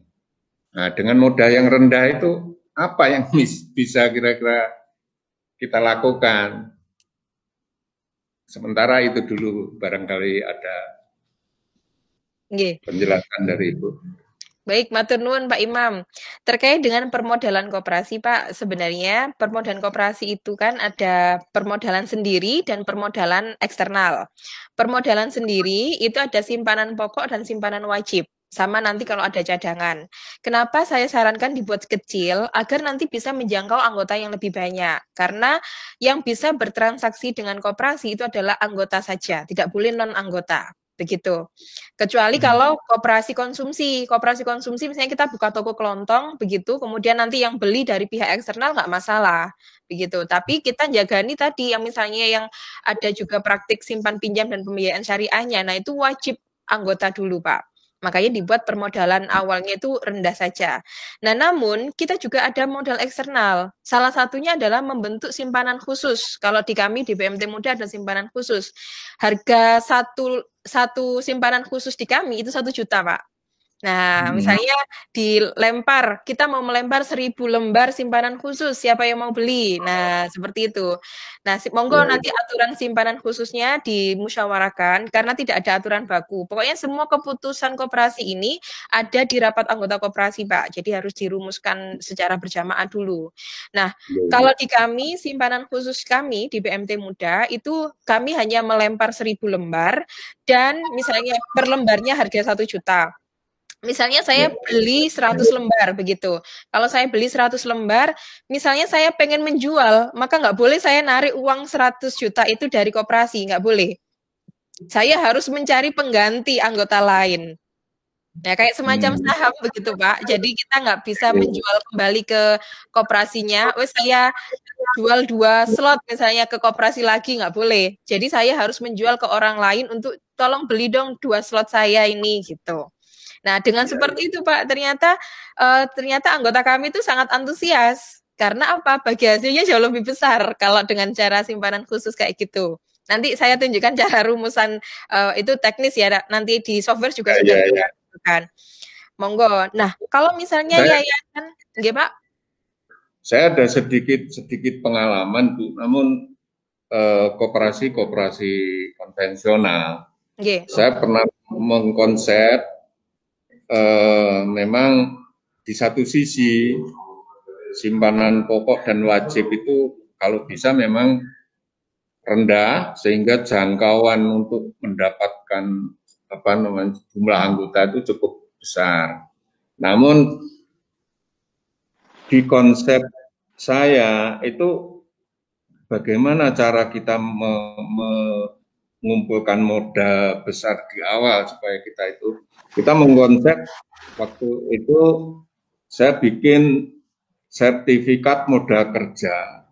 Nah dengan modal yang rendah itu apa yang bisa kira-kira kita lakukan? Sementara itu dulu barangkali ada penjelasan dari Ibu. Baik, matur nuwun Pak Imam. Terkait dengan permodalan koperasi, Pak, sebenarnya permodalan koperasi itu kan ada permodalan sendiri dan permodalan eksternal. Permodalan sendiri itu ada simpanan pokok dan simpanan wajib. Sama nanti kalau ada cadangan. Kenapa saya sarankan dibuat kecil agar nanti bisa menjangkau anggota yang lebih banyak. Karena yang bisa bertransaksi dengan koperasi itu adalah anggota saja, tidak boleh non-anggota. Begitu. Kecuali kalau koperasi konsumsi misalnya kita buka toko kelontong begitu, kemudian nanti yang beli dari pihak eksternal nggak masalah begitu. Tapi kita jagani tadi yang misalnya yang ada juga praktik simpan pinjam dan pembiayaan syariahnya, nah itu wajib anggota dulu Pak. Makanya dibuat permodalan awalnya itu rendah saja. Nah, namun kita juga ada modal eksternal. Salah satunya adalah membentuk simpanan khusus. Kalau di kami di BMT Muda ada simpanan khusus. Harga satu simpanan khusus di kami itu 1 juta, Pak. Nah, misalnya dilempar, kita mau melempar 1.000 lembar simpanan khusus, siapa yang mau beli? Nah, seperti itu. Nah, monggo nanti aturan simpanan khususnya dimusyawarahkan, karena tidak ada aturan baku. Pokoknya semua keputusan koperasi ini ada di rapat anggota koperasi, Pak. Jadi harus dirumuskan secara berjamaah dulu. Nah, kalau di kami, simpanan khusus kami di BMT Muda, itu kami hanya melempar 1.000 lembar, dan misalnya per lembarnya harga 1 juta. Misalnya saya beli 100 lembar begitu. Kalau saya beli 100 lembar, misalnya saya pengen menjual, maka nggak boleh saya narik uang 100 juta itu dari koperasi, nggak boleh. Saya harus mencari pengganti anggota lain. Nah, kayak semacam saham begitu, Pak. Jadi kita nggak bisa menjual kembali ke koperasinya. Oh, saya jual 2 slot misalnya ke koperasi lagi, nggak boleh. Jadi saya harus menjual ke orang lain untuk tolong beli dong 2 slot saya ini gitu. Nah, dengan seperti itu, Pak, ternyata anggota kami itu sangat antusias. Karena apa? Bagi hasilnya jauh lebih besar kalau dengan cara simpanan khusus kayak gitu. Nanti saya tunjukkan cara rumusan itu teknis ya, nanti di software juga sudah ditunjukkan. Monggo. Nah, kalau misalnya yayasan, nggih, Pak? Saya ada sedikit pengalaman, Bu. Namun koperasi konvensional. Saya pernah mengkonsep memang di satu sisi simpanan pokok dan wajib itu kalau bisa memang rendah sehingga jangkauan untuk mendapatkan jumlah anggota itu cukup besar. Namun di konsep saya itu bagaimana cara kita mengumpulkan modal besar di awal supaya kita mengkonsep waktu itu saya bikin sertifikat modal kerja.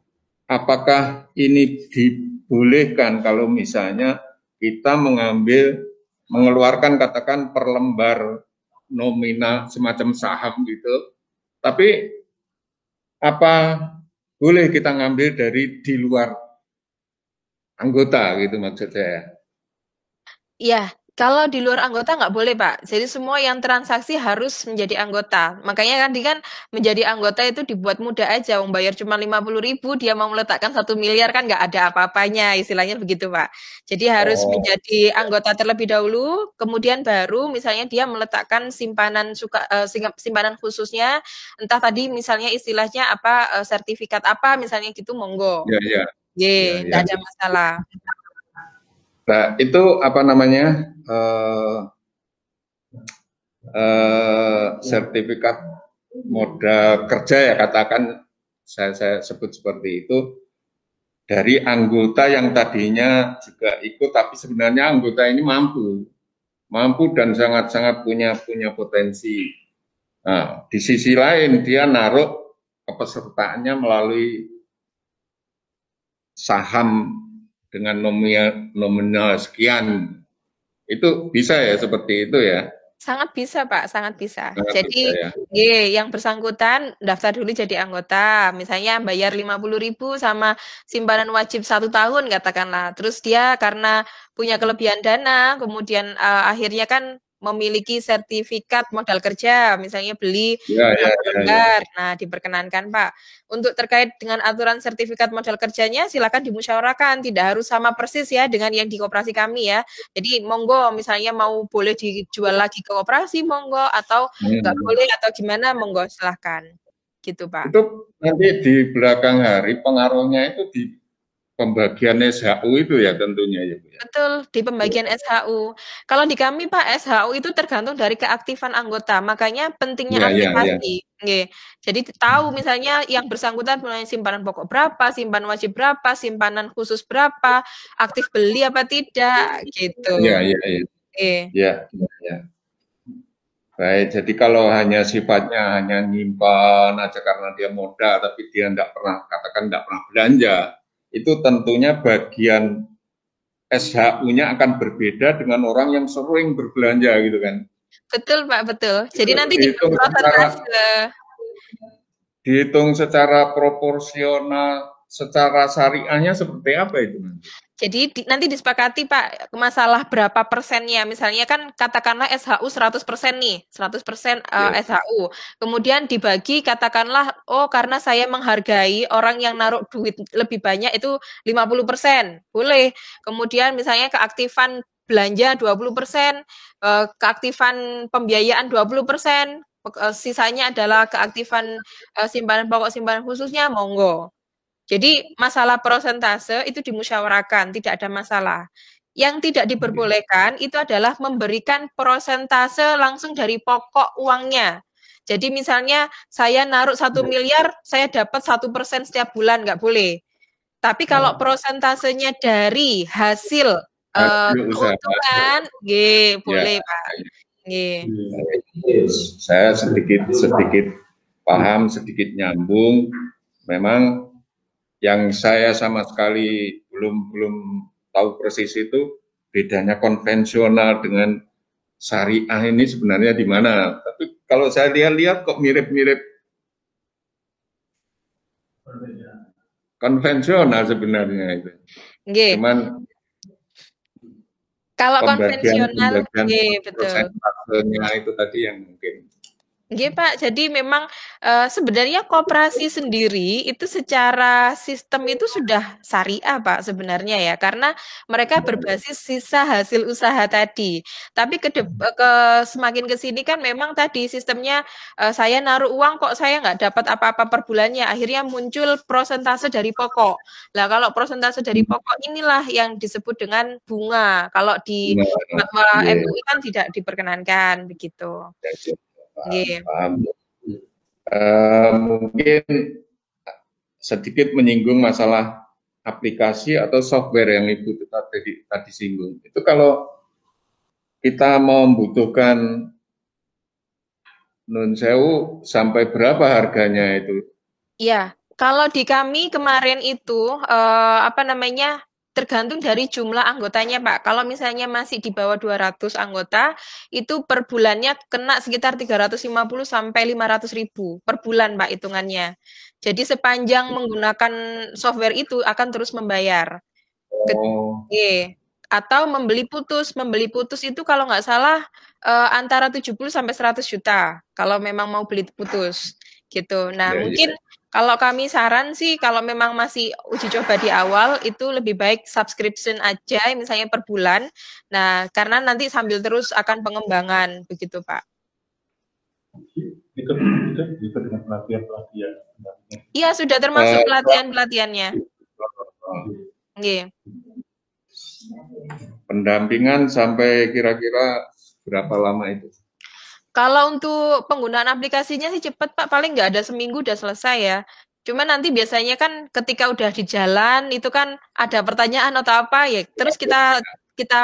Apakah ini dibolehkan kalau misalnya kita mengeluarkan katakan per lembar nominal semacam saham gitu, tapi apa boleh kita ngambil dari di luar anggota gitu maksud saya. Iya, kalau di luar anggota nggak boleh, Pak. Jadi semua yang transaksi harus menjadi anggota. Makanya kan menjadi anggota itu dibuat mudah aja. Bayar cuma 50.000, dia mau meletakkan 1 miliar kan nggak ada apa-apanya, istilahnya begitu, Pak. Jadi harus menjadi anggota terlebih dahulu, kemudian baru misalnya dia meletakkan simpanan simpanan khususnya, entah tadi misalnya istilahnya apa, sertifikat apa misalnya gitu, monggo. Ya. Nggak ada masalah. Nah, itu apa namanya sertifikat modal kerja ya katakan saya sebut seperti itu dari anggota yang tadinya juga ikut tapi sebenarnya anggota ini mampu dan sangat-sangat punya potensi. Nah, di sisi lain dia naruh kepesertaannya melalui saham dengan nominal sekian, itu bisa ya seperti itu ya? Sangat bisa, Pak, sangat bisa. Sangat jadi bisa, ya? yang bersangkutan daftar dulu jadi anggota, misalnya bayar 50.000 sama simpanan wajib 1 tahun katakanlah. Terus dia karena punya kelebihan dana, kemudian akhirnya kan memiliki sertifikat modal kerja, misalnya beli lembar. Nah, diperkenankan, Pak. Untuk terkait dengan aturan sertifikat modal kerjanya, silakan dimusyawarahkan. Tidak harus sama persis ya dengan yang di koperasi kami ya. Jadi monggo, misalnya mau boleh dijual lagi ke koperasi, monggo, atau nggak boleh atau gimana, monggo, silahkan. Gitu, Pak. Itu nanti di belakang hari pengaruhnya itu di pembagian SHU itu ya tentunya ya Bu ya? Betul, di pembagian SHU. Kalau di kami Pak, SHU itu tergantung dari keaktifan anggota, makanya pentingnya aplikasi. Jadi tahu misalnya yang bersangkutan punya simpanan pokok berapa, simpanan wajib berapa, simpanan khusus berapa, aktif beli apa tidak, gitu. Iya. Baik, jadi kalau hanya sifatnya hanya nyimpan aja karena dia modal, tapi dia tidak pernah belanja, itu tentunya bagian SHU-nya akan berbeda dengan orang yang sering berbelanja gitu kan. Betul Pak, betul. Jadi nanti dihitung secara proporsional, secara syariahnya seperti apa itu nanti? Jadi nanti disepakati Pak, masalah berapa persennya. Misalnya kan katakanlah SHU 100% nih, 100% SHU. Kemudian dibagi katakanlah, karena saya menghargai orang yang naruh duit lebih banyak itu 50%. Boleh. Kemudian misalnya keaktifan belanja 20%, keaktifan pembiayaan 20%, sisanya adalah keaktifan simpanan pokok simpanan khususnya, monggo. Jadi masalah persentase itu dimusyawarahkan, tidak ada masalah. Yang tidak diperbolehkan itu adalah memberikan persentase langsung dari pokok uangnya. Jadi misalnya saya naruh 1 miliar, saya dapat 1% setiap bulan, nggak boleh. Tapi kalau persentasenya dari hasil keuntungan, boleh Pak. Saya sedikit paham, sedikit nyambung. Memang yang saya sama sekali belum tahu persis itu bedanya konvensional dengan syariah ini sebenarnya di mana. Tapi kalau saya lihat kok mirip-mirip konvensional sebenarnya itu. Cuman kalau konvensional, betul. Itu tadi yang mungkin. Pak, jadi memang sebenarnya koperasi sendiri itu secara sistem itu sudah syariah Pak sebenarnya ya, karena mereka berbasis sisa hasil usaha tadi. Tapi semakin ke sini kan memang tadi sistemnya saya naruh uang kok saya nggak dapat apa-apa per bulannya, akhirnya muncul persentase dari pokok. Nah kalau persentase dari pokok inilah yang disebut dengan bunga. Kalau di fatwa MUI kan tidak diperkenankan begitu. Paham. Mungkin sedikit menyinggung masalah aplikasi atau software yang Ibu tadi singgung. Itu kalau kita membutuhkan nun sewu sampai berapa harganya itu? Iya, kalau di kami kemarin itu tergantung dari jumlah anggotanya, Pak. Kalau misalnya masih di bawah 200 anggota, itu per bulannya kena sekitar 350 sampai 500.000 per bulan, Pak, hitungannya. Jadi sepanjang menggunakan software itu akan terus membayar. Oh, Atau membeli putus itu kalau nggak salah antara 70 sampai 100 juta kalau memang mau beli putus gitu. Nah, ya, mungkin kalau kami saran sih kalau memang masih uji coba di awal itu lebih baik subscription aja misalnya per bulan. Nah, karena nanti sambil terus akan pengembangan begitu, Pak. Itu dengan pelatihan-pelatihan. Iya, sudah termasuk pelatihan-pelatihannya. Nggih. Pendampingan sampai kira-kira berapa lama itu? Kalau untuk penggunaan aplikasinya sih cepat, Pak. Paling nggak ada seminggu udah selesai ya. Cuma nanti biasanya kan ketika udah di jalan itu kan ada pertanyaan atau apa ya, terus kita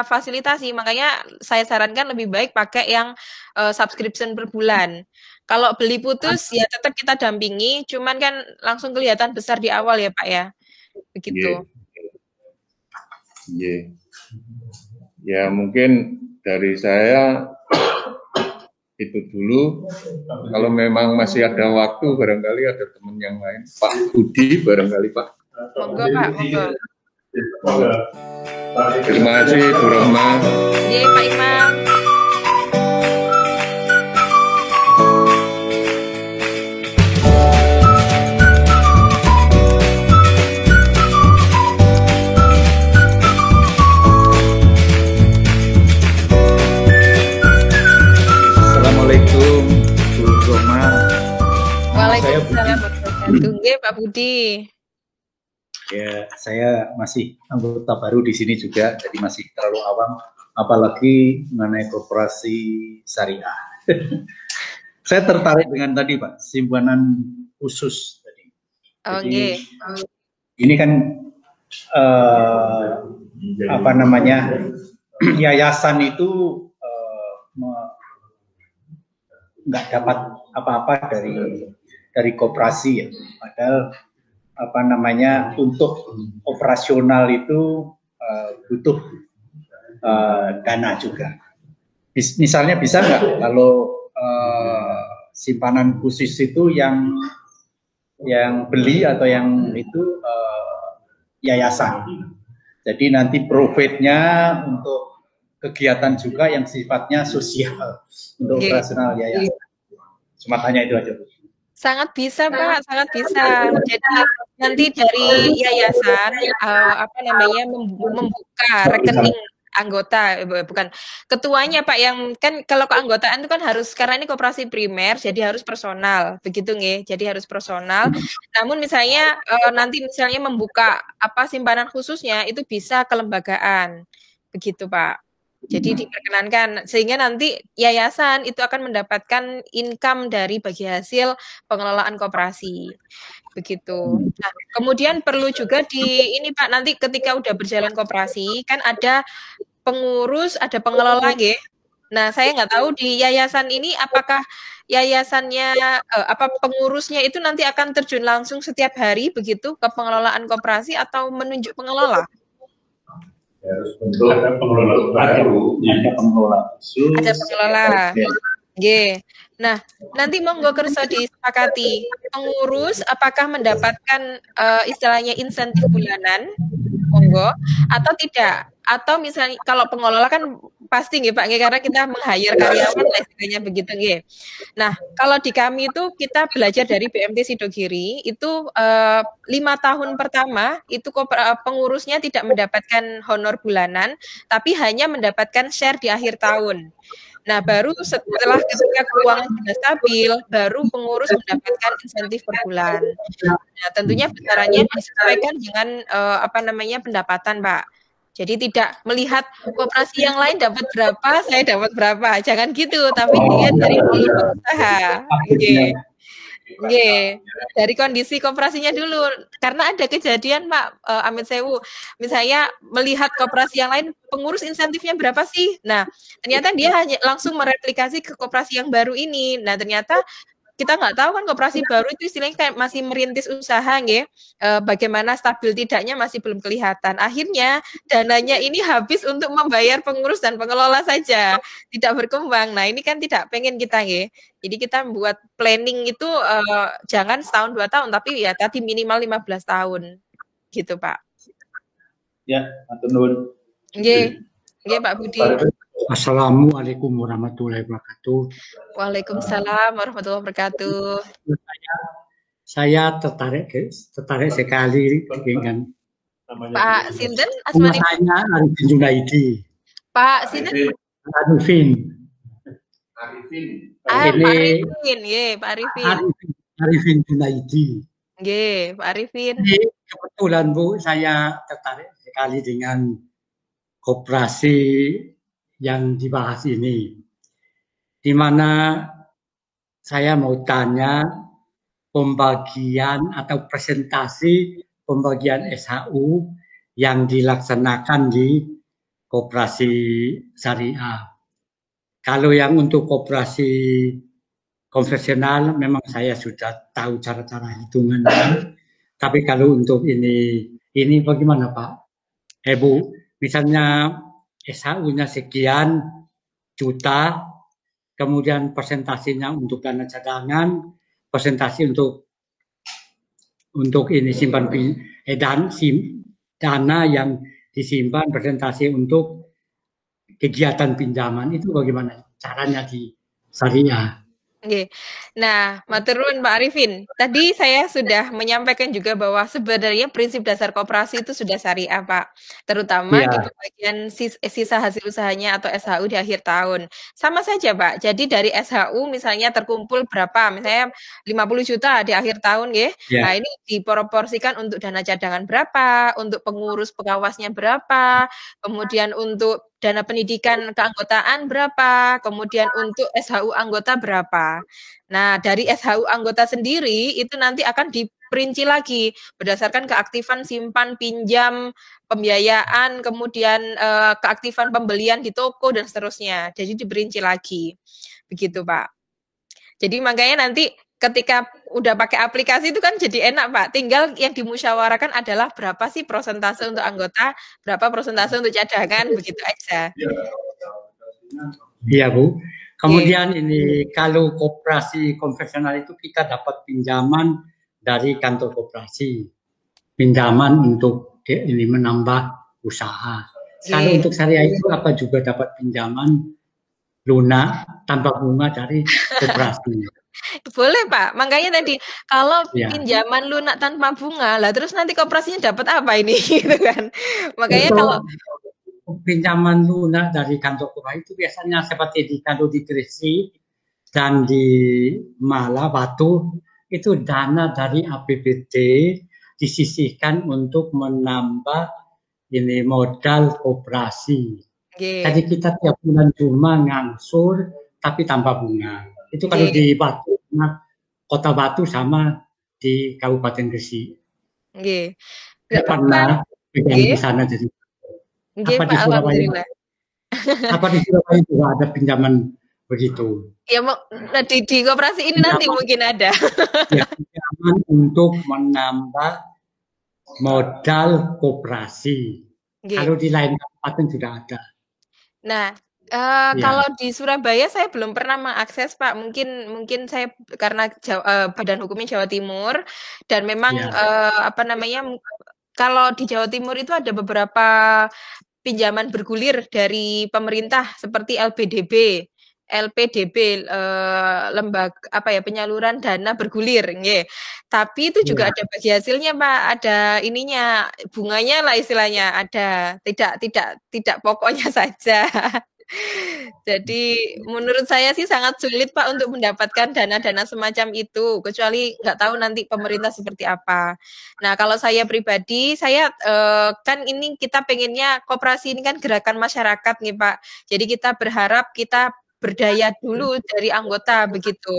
fasilitasi. Makanya saya sarankan lebih baik pakai yang subscription per bulan. Kalau beli putus ya tetap kita dampingi, cuman kan langsung kelihatan besar di awal ya, Pak ya. Begitu. Iya. Ya mungkin dari saya itu dulu. Kalau memang masih ada waktu, barangkali ada teman yang lain. Pak Budi, barangkali Pak. Monggo Pak, monggo. Terima kasih Bu Rohma. Iya Pak Imam. Assalamualaikum Bu Rohma. Waalaikumsalam warahmatullahi Pak Budi. Ya, saya masih anggota baru di sini juga, jadi masih terlalu awam, apalagi mengenai koperasi syariah. Saya tertarik dengan tadi Pak, simpanan khusus tadi. Jadi, ini kan yayasan itu nggak dapat apa-apa dari koperasi ya, padahal untuk operasional itu butuh dana juga. Misalnya bisa nggak kalau simpanan khusus itu yang beli atau yang itu yayasan. Jadi nanti profitnya untuk kegiatan juga yang sifatnya sosial untuk operasional yayasan. Cuma tanya itu aja. Sangat bisa Pak, sangat bisa. Jadi nanti dari yayasan membuka rekening anggota, bukan ketuanya Pak, yang kan kalau keanggotaan itu kan harus, karena ini koperasi primer jadi harus personal, begitu nggih. Jadi harus personal. Namun misalnya nanti misalnya membuka simpanan khususnya itu bisa kelembagaan. Begitu Pak. Jadi diperkenankan sehingga nanti yayasan itu akan mendapatkan income dari bagi hasil pengelolaan koperasi. Begitu. Nah, kemudian perlu juga ini Pak, nanti ketika udah berjalan koperasi kan ada pengurus, ada pengelola nggih. Nah, saya nggak tahu di yayasan ini apakah yayasannya pengurusnya itu nanti akan terjun langsung setiap hari begitu ke pengelolaan koperasi atau menunjuk pengelola? Ada pengelola baru, ada pengelola. Ada pengelola. Nggih. Nah, nanti monggo kersa disepakati pengurus apakah mendapatkan istilahnya insentif bulanan, monggo, atau tidak. Atau misalnya kalau pengelola kan pasti nggih Pak, karena kita meng-hire karyawan lah istilahnya begitu nggih. Nah, kalau di kami itu kita belajar dari BMT Sidogiri itu 5 tahun pertama itu pengurusnya tidak mendapatkan honor bulanan, tapi hanya mendapatkan share di akhir tahun. Nah, baru setelah ketika keuangan sudah stabil, baru pengurus mendapatkan insentif per bulan. Nah, tentunya besarannya disesuaikan dengan pendapatan, Pak. Jadi tidak melihat koperasi yang lain dapat berapa, saya dapat berapa. Jangan gitu, tapi dilihat dari volume usaha. Okay. Nggih, dari kondisi koperasinya dulu. Karena ada kejadian Pak, amit sewu, misalnya melihat koperasi yang lain pengurus insentifnya berapa sih? Nah, ternyata dia hanya langsung mereplikasi ke koperasi yang baru ini. Nah, ternyata kita nggak tahu kan koperasi baru itu istilahnya kayak masih merintis usaha nggih, bagaimana stabil tidaknya masih belum kelihatan. Akhirnya dananya ini habis untuk membayar pengurus dan pengelola saja, tidak berkembang. Nah, ini kan tidak pengen kita nggih. Jadi kita buat planning itu jangan setahun 2 tahun, tapi ya tadi minimal 15 tahun. Gitu, Pak. Ya, matur nuwun. Nggih. Nggih, Pak Budi. Assalamualaikum warahmatullahi wabarakatuh. Waalaikumsalam warahmatullahi wabarakatuh. Saya tertarik sekali dengan Pak Sinten nama asmani saya Arifin Junaidi. Pak Sinten Arifin. Pak Ini Arifin, nggih, Pak Arifin. Arifin Junaidi. Nggih, Pak Arifin. Ini kebetulan Bu, saya tertarik sekali dengan koperasi yang dibahas ini, di mana saya mau tanya pembagian atau presentasi pembagian SHU yang dilaksanakan di koperasi syariah. Kalau yang untuk koperasi konvensional memang saya sudah tahu cara-cara hitungannya, tapi kalau untuk ini bagaimana Pak? Bu, misalnya SHU-nya sekian juta, kemudian persentasinya untuk dana cadangan, persentasi untuk ini simpan dana yang disimpan, persentasi untuk kegiatan pinjaman, itu bagaimana caranya di syariah? Nggih. Nah, matur nuwun Pak Arifin. Tadi saya sudah menyampaikan juga bahwa sebenarnya prinsip dasar koperasi itu sudah syariah, Pak. Terutama di pembagian sisa hasil usahanya atau SHU di akhir tahun. Sama saja, Pak. Jadi dari SHU misalnya terkumpul berapa? Misalnya 50 juta di akhir tahun, nggih. Nah, ini diproporsikan untuk dana cadangan berapa, untuk pengurus pengawasnya berapa, kemudian untuk dana pendidikan keanggotaan berapa, kemudian untuk SHU anggota berapa. Nah, dari SHU anggota sendiri itu nanti akan diperinci lagi berdasarkan keaktifan simpan, pinjam, pembiayaan, kemudian keaktifan pembelian di toko dan seterusnya. Jadi diperinci lagi. Begitu, Pak. Jadi makanya nanti ketika udah pakai aplikasi itu kan jadi enak Pak. Tinggal yang dimusyawarakan adalah berapa sih persentase untuk anggota, berapa persentase untuk cadangan, begitu aja. Iya Bu. Kemudian ini kalau koperasi konvensional itu kita dapat pinjaman dari kantor koperasi, pinjaman untuk ini menambah usaha. Kalau untuk syariah itu apa juga dapat pinjaman lunak tanpa bunga dari koperasi? Boleh Pak, makanya tadi kalau pinjaman lunak tanpa bunga, lah terus nanti koperasinya dapat apa ini, gitu kan? Makanya kalau pinjaman lunak dari kantor koperasi itu biasanya seperti kalau di Gresik dan di Malah Batu itu dana dari APBD disisihkan untuk menambah ini modal koperasi. Jadi kita tiap bulan cuma ngangsur tapi tanpa bunga. Itu kalau di Batu, Kota Batu sama di Kabupaten Gresik. Pernah pegang di sana jadi. Apa di Surabaya? Apa di Surabaya juga ada pinjaman begitu? Ya, di koperasi ini nanti mungkin ada. Ya, pinjaman untuk menambah modal koperasi. Kalau di lain kabupaten sudah ada. Nah, kalau di Surabaya saya belum pernah mengakses Pak. Mungkin saya karena Badan Hukumnya Jawa Timur dan memang kalau di Jawa Timur itu ada beberapa pinjaman bergulir dari pemerintah seperti LPDB, lembaga penyaluran dana bergulir, nggih. Tapi itu juga ada bagi hasilnya Pak, ada ininya, bunganya lah istilahnya, ada. Tidak pokoknya saja. Jadi menurut saya sih sangat sulit Pak untuk mendapatkan dana-dana semacam itu, kecuali nggak tahu nanti pemerintah seperti apa. Nah kalau saya pribadi, saya kan ini kita pengennya koperasi ini kan gerakan masyarakat nih Pak. Jadi kita berharap kita berdaya dulu dari anggota begitu.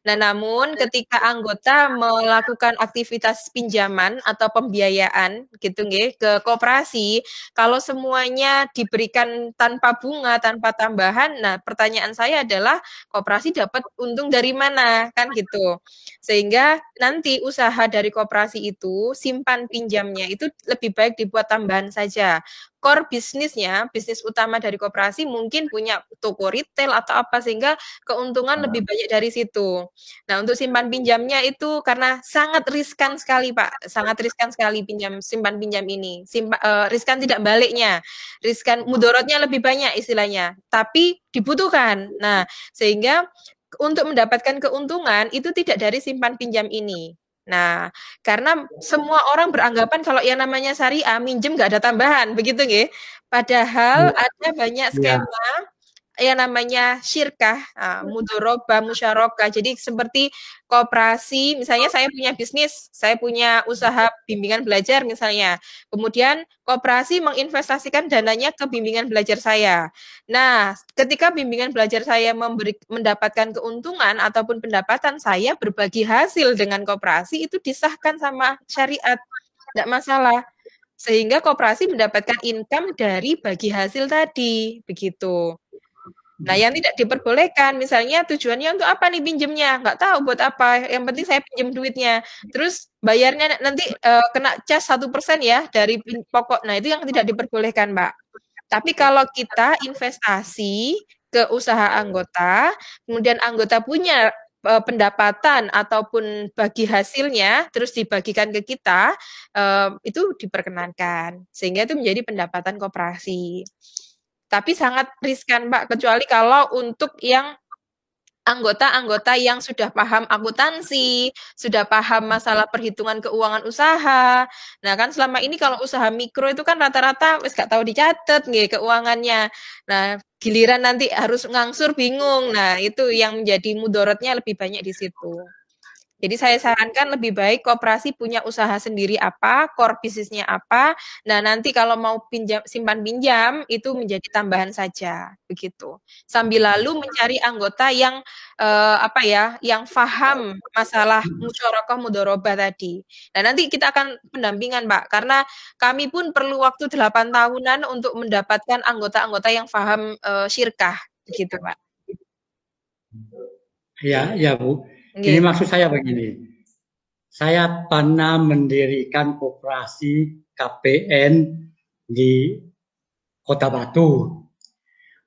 Nah, namun ketika anggota melakukan aktivitas pinjaman atau pembiayaan gitu nggih ke koperasi, kalau semuanya diberikan tanpa bunga, tanpa tambahan, nah pertanyaan saya adalah koperasi dapat untung dari mana kan gitu. Sehingga nanti usaha dari koperasi itu simpan pinjamnya itu lebih baik dibuat tambahan saja. Core bisnisnya, bisnis utama dari koperasi mungkin punya toko retail atau apa sehingga keuntungan lebih banyak dari situ. Nah, untuk simpan pinjamnya itu karena sangat riskan sekali, Pak. Sangat riskan sekali simpan pinjam ini. Riskan tidak baliknya. Riskan mudorotnya lebih banyak istilahnya, tapi dibutuhkan. Nah, sehingga untuk mendapatkan keuntungan itu tidak dari simpan pinjam ini. Nah, karena semua orang beranggapan kalau yang namanya syariah minjem nggak ada tambahan, begitu nggih? Padahal ada banyak skema yang namanya syirkah, mudorobah, musyarakah. Jadi seperti koperasi, misalnya saya punya bisnis, saya punya usaha bimbingan belajar misalnya. Kemudian koperasi menginvestasikan dananya ke bimbingan belajar saya. Nah, ketika bimbingan belajar saya mendapatkan keuntungan ataupun pendapatan, saya berbagi hasil dengan koperasi itu disahkan sama syariat. Tidak masalah. Sehingga koperasi mendapatkan income dari bagi hasil tadi, begitu. Nah, yang tidak diperbolehkan, misalnya tujuannya untuk apa nih pinjemnya? Nggak tahu buat apa, yang penting saya pinjam duitnya. Terus bayarnya nanti kena cas 1% ya dari pokok. Nah, itu yang tidak diperbolehkan, Mbak. Tapi kalau kita investasi ke usaha anggota, kemudian anggota punya pendapatan ataupun bagi hasilnya, terus dibagikan ke kita, itu diperkenankan. Sehingga itu menjadi pendapatan koperasi. Tapi sangat riskan, Mbak, kecuali kalau untuk yang anggota-anggota yang sudah paham akuntansi, sudah paham masalah perhitungan keuangan usaha. Nah, kan selama ini kalau usaha mikro itu kan rata-rata wis gak tahu dicatat nggih keuangannya. Nah, giliran nanti harus ngangsur bingung. Nah, itu yang menjadi mudorotnya lebih banyak di situ. Jadi saya sarankan lebih baik koperasi punya usaha sendiri apa, core bisnisnya apa. Nah, nanti kalau mau simpan pinjam itu menjadi tambahan saja, begitu. Sambil lalu mencari anggota yang yang paham masalah musyarakah mudorobah tadi. Nah, nanti kita akan pendampingan, Pak, karena kami pun perlu waktu 8 tahunan untuk mendapatkan anggota-anggota yang paham syirkah, begitu, Pak. Ya, Bu. Ini maksud saya begini, saya pernah mendirikan koperasi KPN di Kota Batu.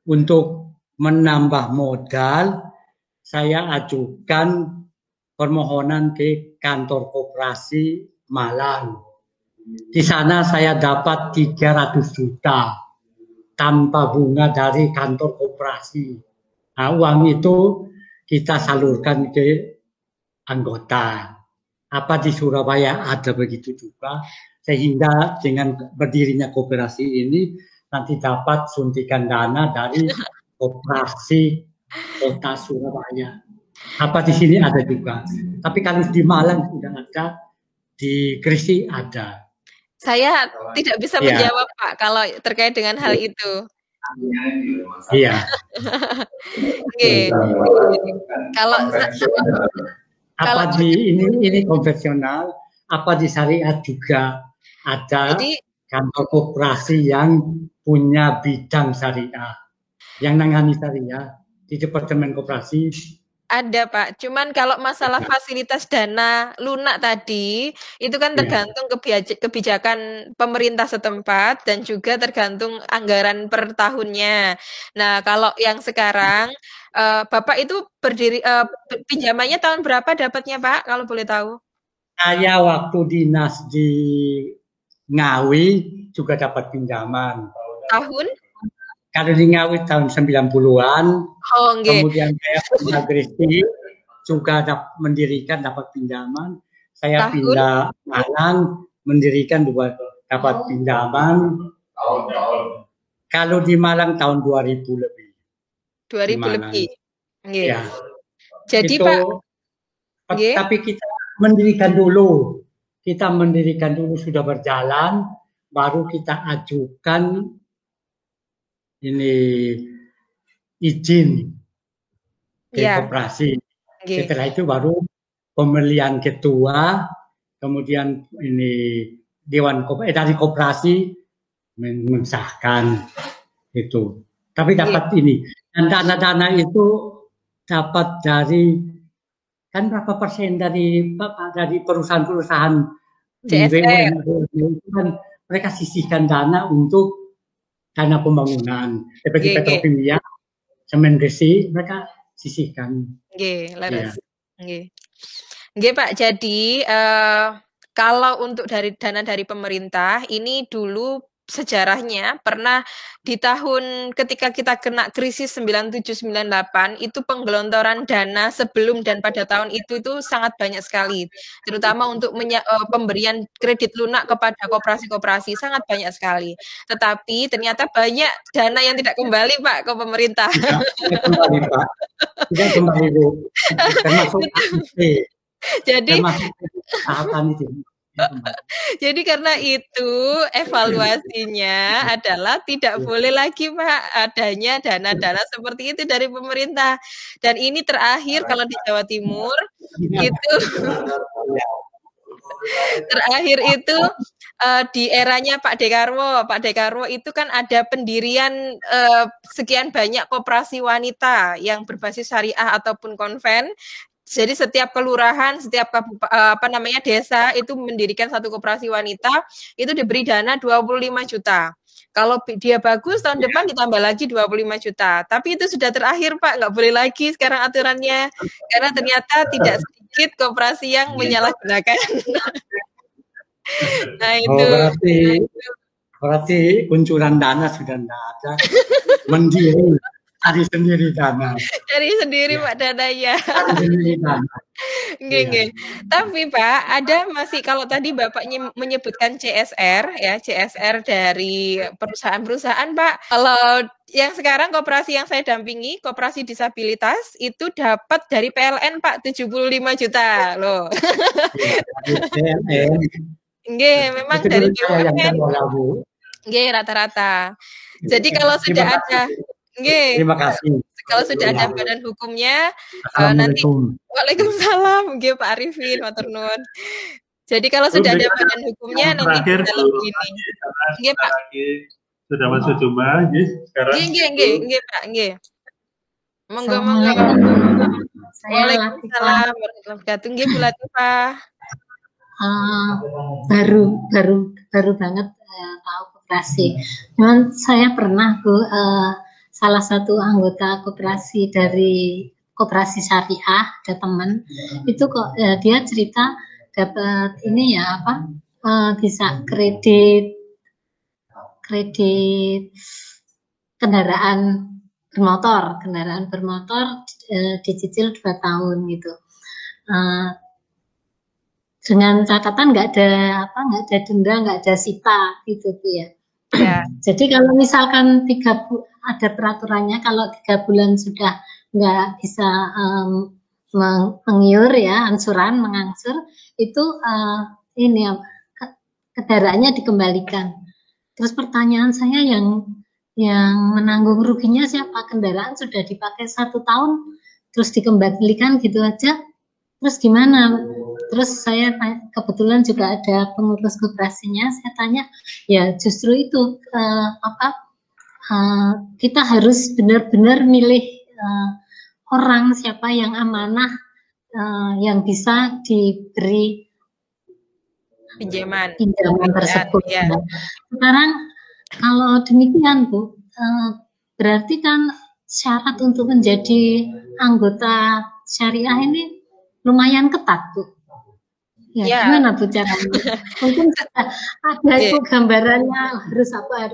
Untuk menambah modal, saya ajukan permohonan ke kantor koperasi Malang. Di sana saya dapat 300 juta tanpa bunga dari kantor koperasi. Nah, uang itu kita salurkan ke anggota. Apa di Surabaya ada begitu juga, sehingga dengan berdirinya koperasi ini nanti dapat suntikan dana dari koperasi Kota Surabaya. Apa di sini ada juga. Tapi kalau di Malang sudah ada, di Gresik ada. Saya tidak bisa menjawab, Pak, kalau terkait dengan hal itu. Iya. Oke. Kalau ini konvensional, apa di syariat juga ada kantor koperasi yang punya bidang syariah, yang nangani syariah di Departemen Koperasi? Ada, Pak. Cuman kalau masalah fasilitas dana lunak tadi, itu kan tergantung kebijakan pemerintah setempat dan juga tergantung anggaran per tahunnya. Nah, kalau yang sekarang, Bapak itu pinjamannya tahun berapa dapatnya, Pak, kalau boleh tahu? Saya waktu dinas di Ngawi juga dapat pinjaman. Tahun? Kalau di Ngawi tahun 90-an, kemudian saya pindah Gresik juga dapat pinjaman. Saya pindah Malang, mendirikan dapat pinjaman. Kalau di Malang tahun 2000 lebih. 2000 lebih. Ya. Jadi itu, Pak, tapi kita mendirikan dulu. Kita mendirikan dulu sudah berjalan, baru kita ajukan ini izin ke Iya, koperasi. nggih. Setelah itu baru pemilihan ketua, kemudian ini Dewan dari koperasi mensahkan itu. Tapi Nggih. dapat ini, dan dana-dana itu dapat dari, kan berapa persen dari perusahaan-perusahaan CSR. BUMN itu kan mereka sisihkan dana untuk dana pembangunan seperti Nggih, nggih. petrokimia, semen besi, mereka sisihkan. Nggih, Iya. leres. Nggih. Nggih, Pak. Jadi kalau untuk dari dana dari pemerintah ini dulu sejarahnya pernah di tahun ketika kita kena krisis 97-98 itu penggelontoran dana sebelum dan pada tahun itu sangat banyak sekali, terutama untuk pemberian kredit lunak kepada koperasi-koperasi sangat banyak sekali. Tetapi ternyata banyak dana yang tidak kembali, Pak, ke pemerintah. Tidak kembali, Pak. Tidak kembali, Bu. Termasuk Jadi termasuk tahapan itu. Jadi karena itu evaluasinya adalah tidak boleh lagi, Pak, adanya dana-dana seperti itu dari pemerintah. Dan ini terakhir kalau di Jawa Timur itu terakhir itu di eranya Pak Dekarwo. Pak Dekarwo itu kan ada pendirian sekian banyak koperasi wanita yang berbasis syariah ataupun konven. Jadi setiap kelurahan, setiap desa itu mendirikan satu koperasi wanita, itu diberi dana 25 juta. Kalau dia bagus tahun depan ditambah lagi 25 juta. Tapi itu sudah terakhir, Pak, nggak boleh lagi sekarang aturannya. Karena ternyata tidak sedikit koperasi yang menyalahgunakan. Nah itu. Berarti kuncuran dana sudah tidak ada. Mendiri. Cari sendiri dana. Cari sendiri, ya. Pak, dananya. Cari sendiri dana. Nggih. Tapi Pak, ada masih kalau tadi Bapaknya menyebutkan CSR ya, CSR dari perusahaan-perusahaan, Pak. Kalau yang sekarang koperasi yang saya dampingi, koperasi disabilitas itu dapat dari PLN, Pak, 75 juta loh. PLN. Nggih, memang dari PLN. Nggih, rata-rata. Jadi kalau sudah ada nggih. Terima kasih. Kalau sudah ada badan hukumnya nanti Waalaikumsalam nggih Pak Arifin matur nuwun. Jadi kalau sudah ada badan hukumnya nanti kita lebih ini. Nggih Pak. Sudah masuk Jumat nggih sekarang. Nggih Pak, nggih. Monggo. Waalaikumsalam warahmatullahi wabarakatuh. Nggih Bu Latifah. Baru banget tahu koperasi. Cuman saya pernah Bu salah satu anggota koperasi dari koperasi syariah, ada teman itu kok dia cerita dapat ini ya bisa kredit kendaraan bermotor dicicil 2 tahun gitu. Dengan catatan nggak ada denda, nggak ada sita gitu tuh ya. Ya. Jadi kalau misalkan ada peraturannya kalau 3 bulan sudah nggak bisa mengiur ya, mengangsur itu kendaraannya dikembalikan. Terus pertanyaan saya yang menanggung ruginya siapa? Kendaraan sudah dipakai 1 tahun terus dikembalikan gitu aja. Terus gimana? Terus saya kebetulan juga ada pengurus koperasinya, saya tanya, ya justru itu kita harus benar-benar milih orang siapa yang amanah, yang bisa diberi pinjaman tersebut. Ya. Sekarang kalau demikian Bu, berarti kan syarat untuk menjadi anggota syariah ini lumayan ketat Bu. Ya. Gimana Bu caranya? Mungkin ada itu gambarannya harus apa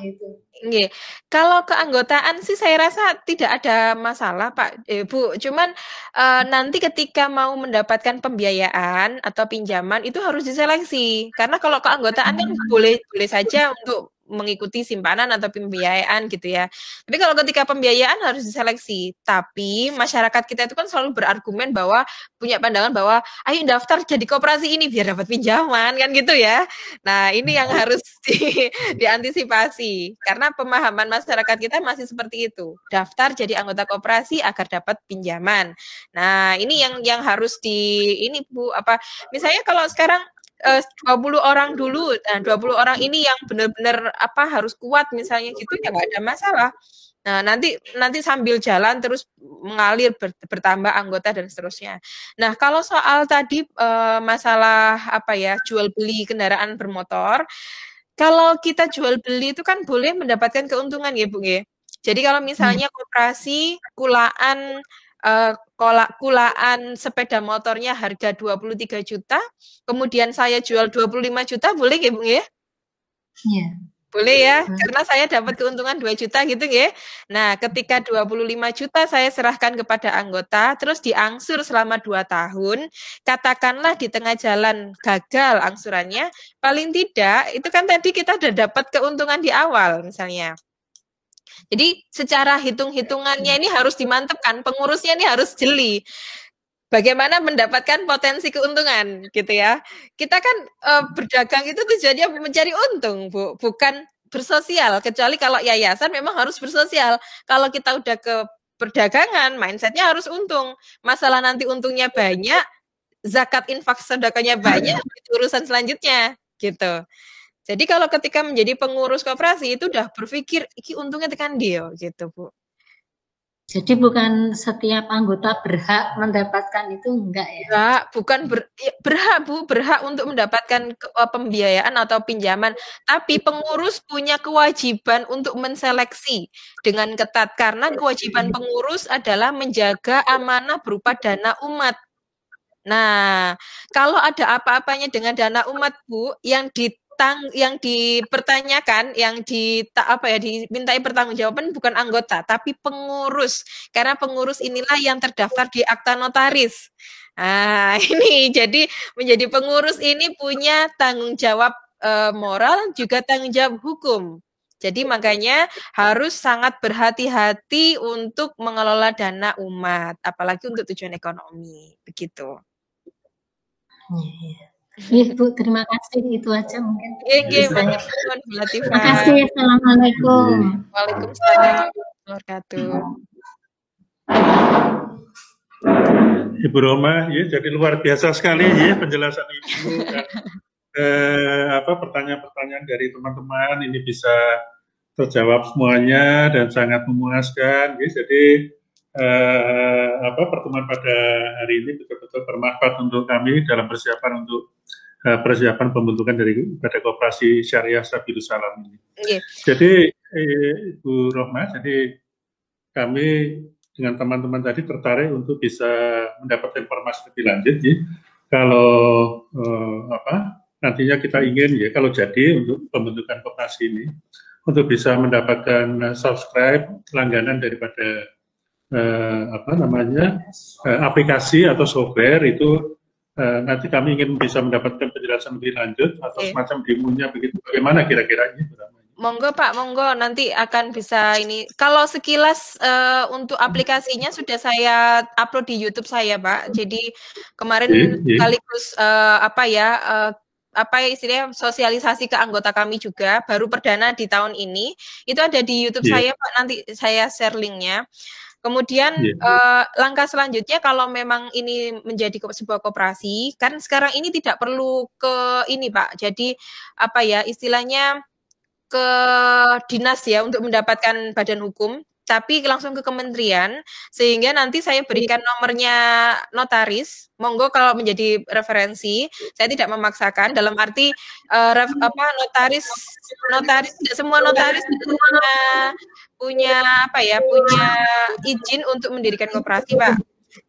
gitu. Nggih. Kalau keanggotaan sih saya rasa tidak ada masalah Pak Bu. Cuman nanti ketika mau mendapatkan pembiayaan atau pinjaman itu harus diseleksi. Karena kalau keanggotaan kan boleh saja untuk mengikuti simpanan atau pembiayaan gitu ya. Tapi kalau ketika pembiayaan harus diseleksi. Tapi masyarakat kita itu kan selalu berargumen bahwa punya pandangan bahwa ayo daftar jadi koperasi ini biar dapat pinjaman kan gitu ya. Nah, ini yang harus diantisipasi karena pemahaman masyarakat kita masih seperti itu. Daftar jadi anggota koperasi agar dapat pinjaman. Nah, ini yang harus ini Bu, misalnya kalau sekarang 20 orang dulu, nah 20 orang ini yang benar-benar harus kuat misalnya gitu ya nggak ada masalah. Nah, nanti sambil jalan terus mengalir bertambah anggota dan seterusnya. Nah, kalau soal tadi masalah jual beli kendaraan bermotor, kalau kita jual beli itu kan boleh mendapatkan keuntungan ya, Bu ya. Jadi kalau misalnya koperasi kulaan sepeda motornya harga 23 juta, kemudian saya jual 25 juta, boleh nggih, Bu ya? Iya. Boleh ya, karena saya dapat keuntungan 2 juta gitu ya. Nah, ketika 25 juta saya serahkan kepada anggota, terus diangsur selama 2 tahun, katakanlah di tengah jalan gagal angsurannya, paling tidak itu kan tadi kita udah dapat keuntungan di awal misalnya. Jadi secara hitung-hitungannya ini harus dimantapkan, pengurusnya ini harus jeli. Bagaimana mendapatkan potensi keuntungan gitu ya. Kita kan berdagang itu tujuannya mencari untung, Bu, bukan bersosial. Kecuali kalau yayasan memang harus bersosial. Kalau kita udah ke perdagangan, mindsetnya harus untung. Masalah nanti untungnya banyak, zakat infak sedekahnya banyak, itu urusan selanjutnya gitu. Jadi kalau ketika menjadi pengurus koperasi itu udah berpikir iki untungnya tekan dia gitu, Bu. Jadi bukan setiap anggota berhak mendapatkan itu, enggak ya? Enggak, bukan berhak, Bu, berhak untuk mendapatkan pembiayaan atau pinjaman. Tapi pengurus punya kewajiban untuk menseleksi dengan ketat karena kewajiban pengurus adalah menjaga amanah berupa dana umat. Nah, kalau ada apa-apanya dengan dana umat, Bu, yang dipertanyakan, yang dimintai pertanggungjawaban bukan anggota, tapi pengurus. Karena pengurus inilah yang terdaftar di akta notaris. Nah, ini jadi menjadi pengurus ini punya tanggung jawab moral juga tanggung jawab hukum. Jadi makanya harus sangat berhati-hati untuk mengelola dana umat, apalagi untuk tujuan ekonomi, begitu. Iya, Bu, terima kasih. Itu aja mungkin. Iya, Terima terima kasih. Assalamualaikum. Waalaikumsalam warahmatullahi wabarakatuh. Ibu Roma, ya, jadi luar biasa sekali ya penjelasan Ibu dan pertanyaan-pertanyaan dari teman-teman ini bisa terjawab semuanya dan sangat memuaskan. Ya, jadi pertemuan pada hari ini betul-betul bermanfaat untuk kami dalam persiapan untuk persiapan pembentukan pada koperasi syariah Sabilus Salam ini. Yeah. Jadi Ibu Rohma, jadi kami dengan teman-teman tadi tertarik untuk bisa mendapatkan informasi lebih lanjut ya. Kalau nantinya kita ingin ya kalau jadi untuk pembentukan koperasi ini untuk bisa mendapatkan subscribe langganan daripada aplikasi atau software itu nanti kami ingin bisa mendapatkan penjelasan lebih lanjut atau semacam demonya begitu. Bagaimana kira-kira ini? Monggo Pak, monggo nanti akan bisa ini. Kalau sekilas untuk aplikasinya sudah saya upload di YouTube saya, Pak. Jadi kemarin sekaligus istilahnya sosialisasi ke anggota kami juga baru perdana di tahun ini. Itu ada di YouTube saya, Pak. Nanti saya share linknya. Kemudian langkah selanjutnya kalau memang ini menjadi sebuah koperasi, kan sekarang ini tidak perlu ke ini Pak, jadi istilahnya ke dinas ya untuk mendapatkan badan hukum, tapi langsung ke kementerian, sehingga nanti saya berikan nomornya notaris, monggo kalau menjadi referensi, saya tidak memaksakan, dalam arti notaris tidak semua notaris punya izin untuk mendirikan koperasi, Pak.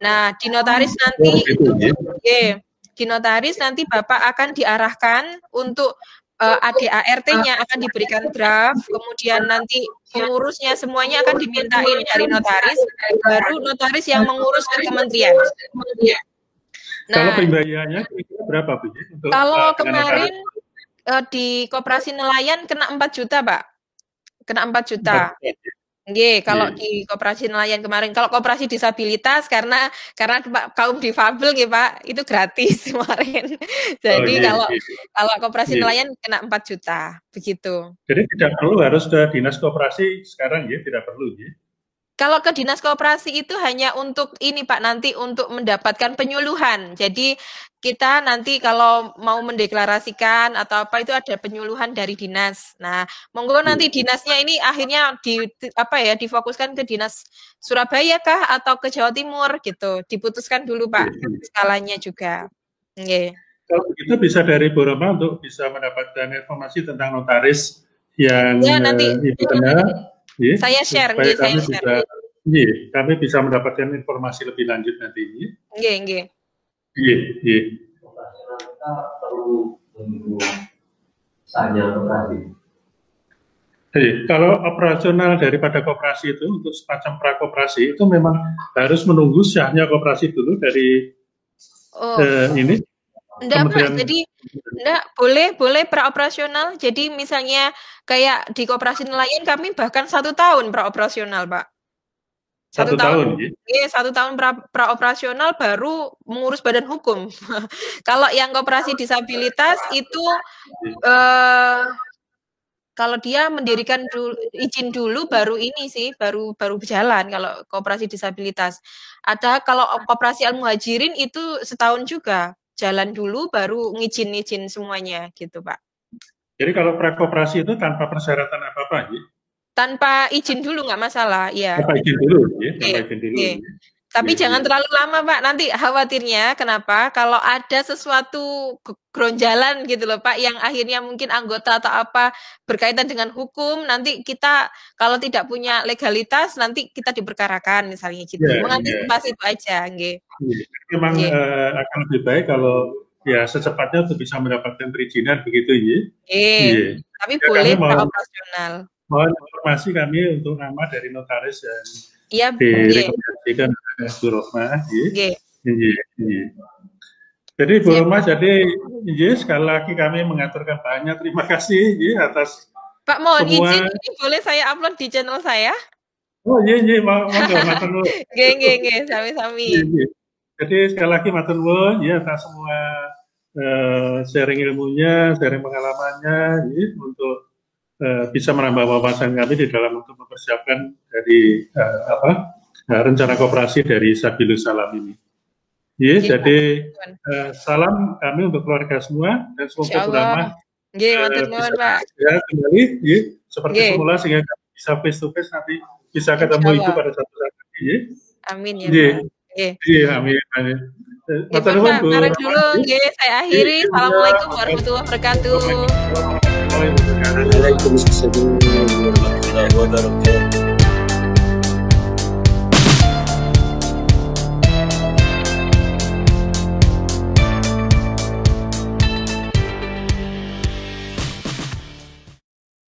Nah, di notaris nanti Bapak akan diarahkan untuk ADART-nya akan diberikan draft, kemudian nanti pengurusnya semuanya akan dimintain dari notaris, baru notaris yang mengurus ke kementerian. Nah, kalau pembayarannya berapa Bu? Kalau kemarin di koperasi nelayan kena 4 juta, Pak. Kena 4 juta. 4 juta. Nggih, kalau Nggih. di koperasi nelayan kemarin. Kalau koperasi disabilitas karena kaum difabel nggih, Pak, itu gratis kemarin. Jadi nggih, kalau nggih. koperasi Nggih. nelayan kena 4 juta, begitu. Jadi tidak perlu harus ke dinas koperasi sekarang ya, tidak perlu ya. Kalau ke dinas koperasi itu hanya untuk ini Pak, nanti untuk mendapatkan penyuluhan. Jadi kita nanti kalau mau mendeklarasikan atau apa itu ada penyuluhan dari dinas. Nah, monggo nanti dinasnya ini akhirnya difokuskan ke dinas Surabaya kah atau ke Jawa Timur gitu. Diputuskan dulu Pak skalanya juga. Nggih. Kalau begitu bisa dari Bu Roma untuk bisa mendapatkan informasi tentang notaris yang ya, nanti Ibu kenal. Yeah, saya share, supaya saya share. Kami bisa mendapatkan informasi lebih lanjut nanti. Nggih. Kita perlu menunggu saatnya operasi. Jadi, kalau operasional daripada koperasi itu untuk semacam prakoperasi itu memang harus menunggu sahnya koperasi dulu dari ini. Enggak Pak, jadi enggak boleh praoperasional. Jadi misalnya kayak di koperasi nelayan kami bahkan 1 tahun praoperasional Pak. 1 tahun. Iya, 1 tahun praoperasional baru mengurus badan hukum. Kalau yang koperasi disabilitas itu kalau dia mendirikan izin dulu baru ini sih, baru berjalan kalau koperasi disabilitas. Ada kalau koperasi Al-Muhajirin itu setahun juga. Jalan dulu baru ngizin semuanya gitu Pak. Jadi kalau prakoperasi itu tanpa persyaratan apa-apa ya? Tanpa izin dulu nggak masalah, ya. Tanpa izin dulu ya, tanpa izin dulu. Tapi jangan terlalu lama Pak, nanti khawatirnya kenapa kalau ada sesuatu geronjalan gitu loh Pak, yang akhirnya mungkin anggota atau apa berkaitan dengan hukum, nanti kita kalau tidak punya legalitas nanti kita diperkarakan misalnya gitu. Mengantisipasi itu aja, nggih. Memang akan lebih baik kalau ya secepatnya untuk bisa mendapatkan perizinan begitu ya. Tapi ya, boleh operasional. Mohon informasi kami untuk nama dari notaris yang direkomendasikan oleh Bu Roma. Jadi Bu Roma, sekali lagi kami mengaturkan banyak terima kasih atas Pak, mohon izin ini boleh saya upload di channel saya? Oh iya, monggo matur nuwun. Nggih, sami-sami. Jadi sekali lagi matur nuwun ya atas semua sharing ilmunya, sharing pengalamannya untuk bisa menambah wawasan kami di dalam untuk mempersiapkan dari rencana koperasi dari Sabilus Salam ini. Jadi salam kami untuk keluarga semua dan semoga Bu Roma bisa kembali seperti semula sehingga kami bisa face to face nanti bisa ketemu Ibu pada suatu saat nanti. Amin ya. Amin. Matur nuwun Bu. Dulu saya akhiri. Assalamualaikum warahmatullahi wabarakatuh. Waalaikumsalam warahmatullahi wabarakatuh.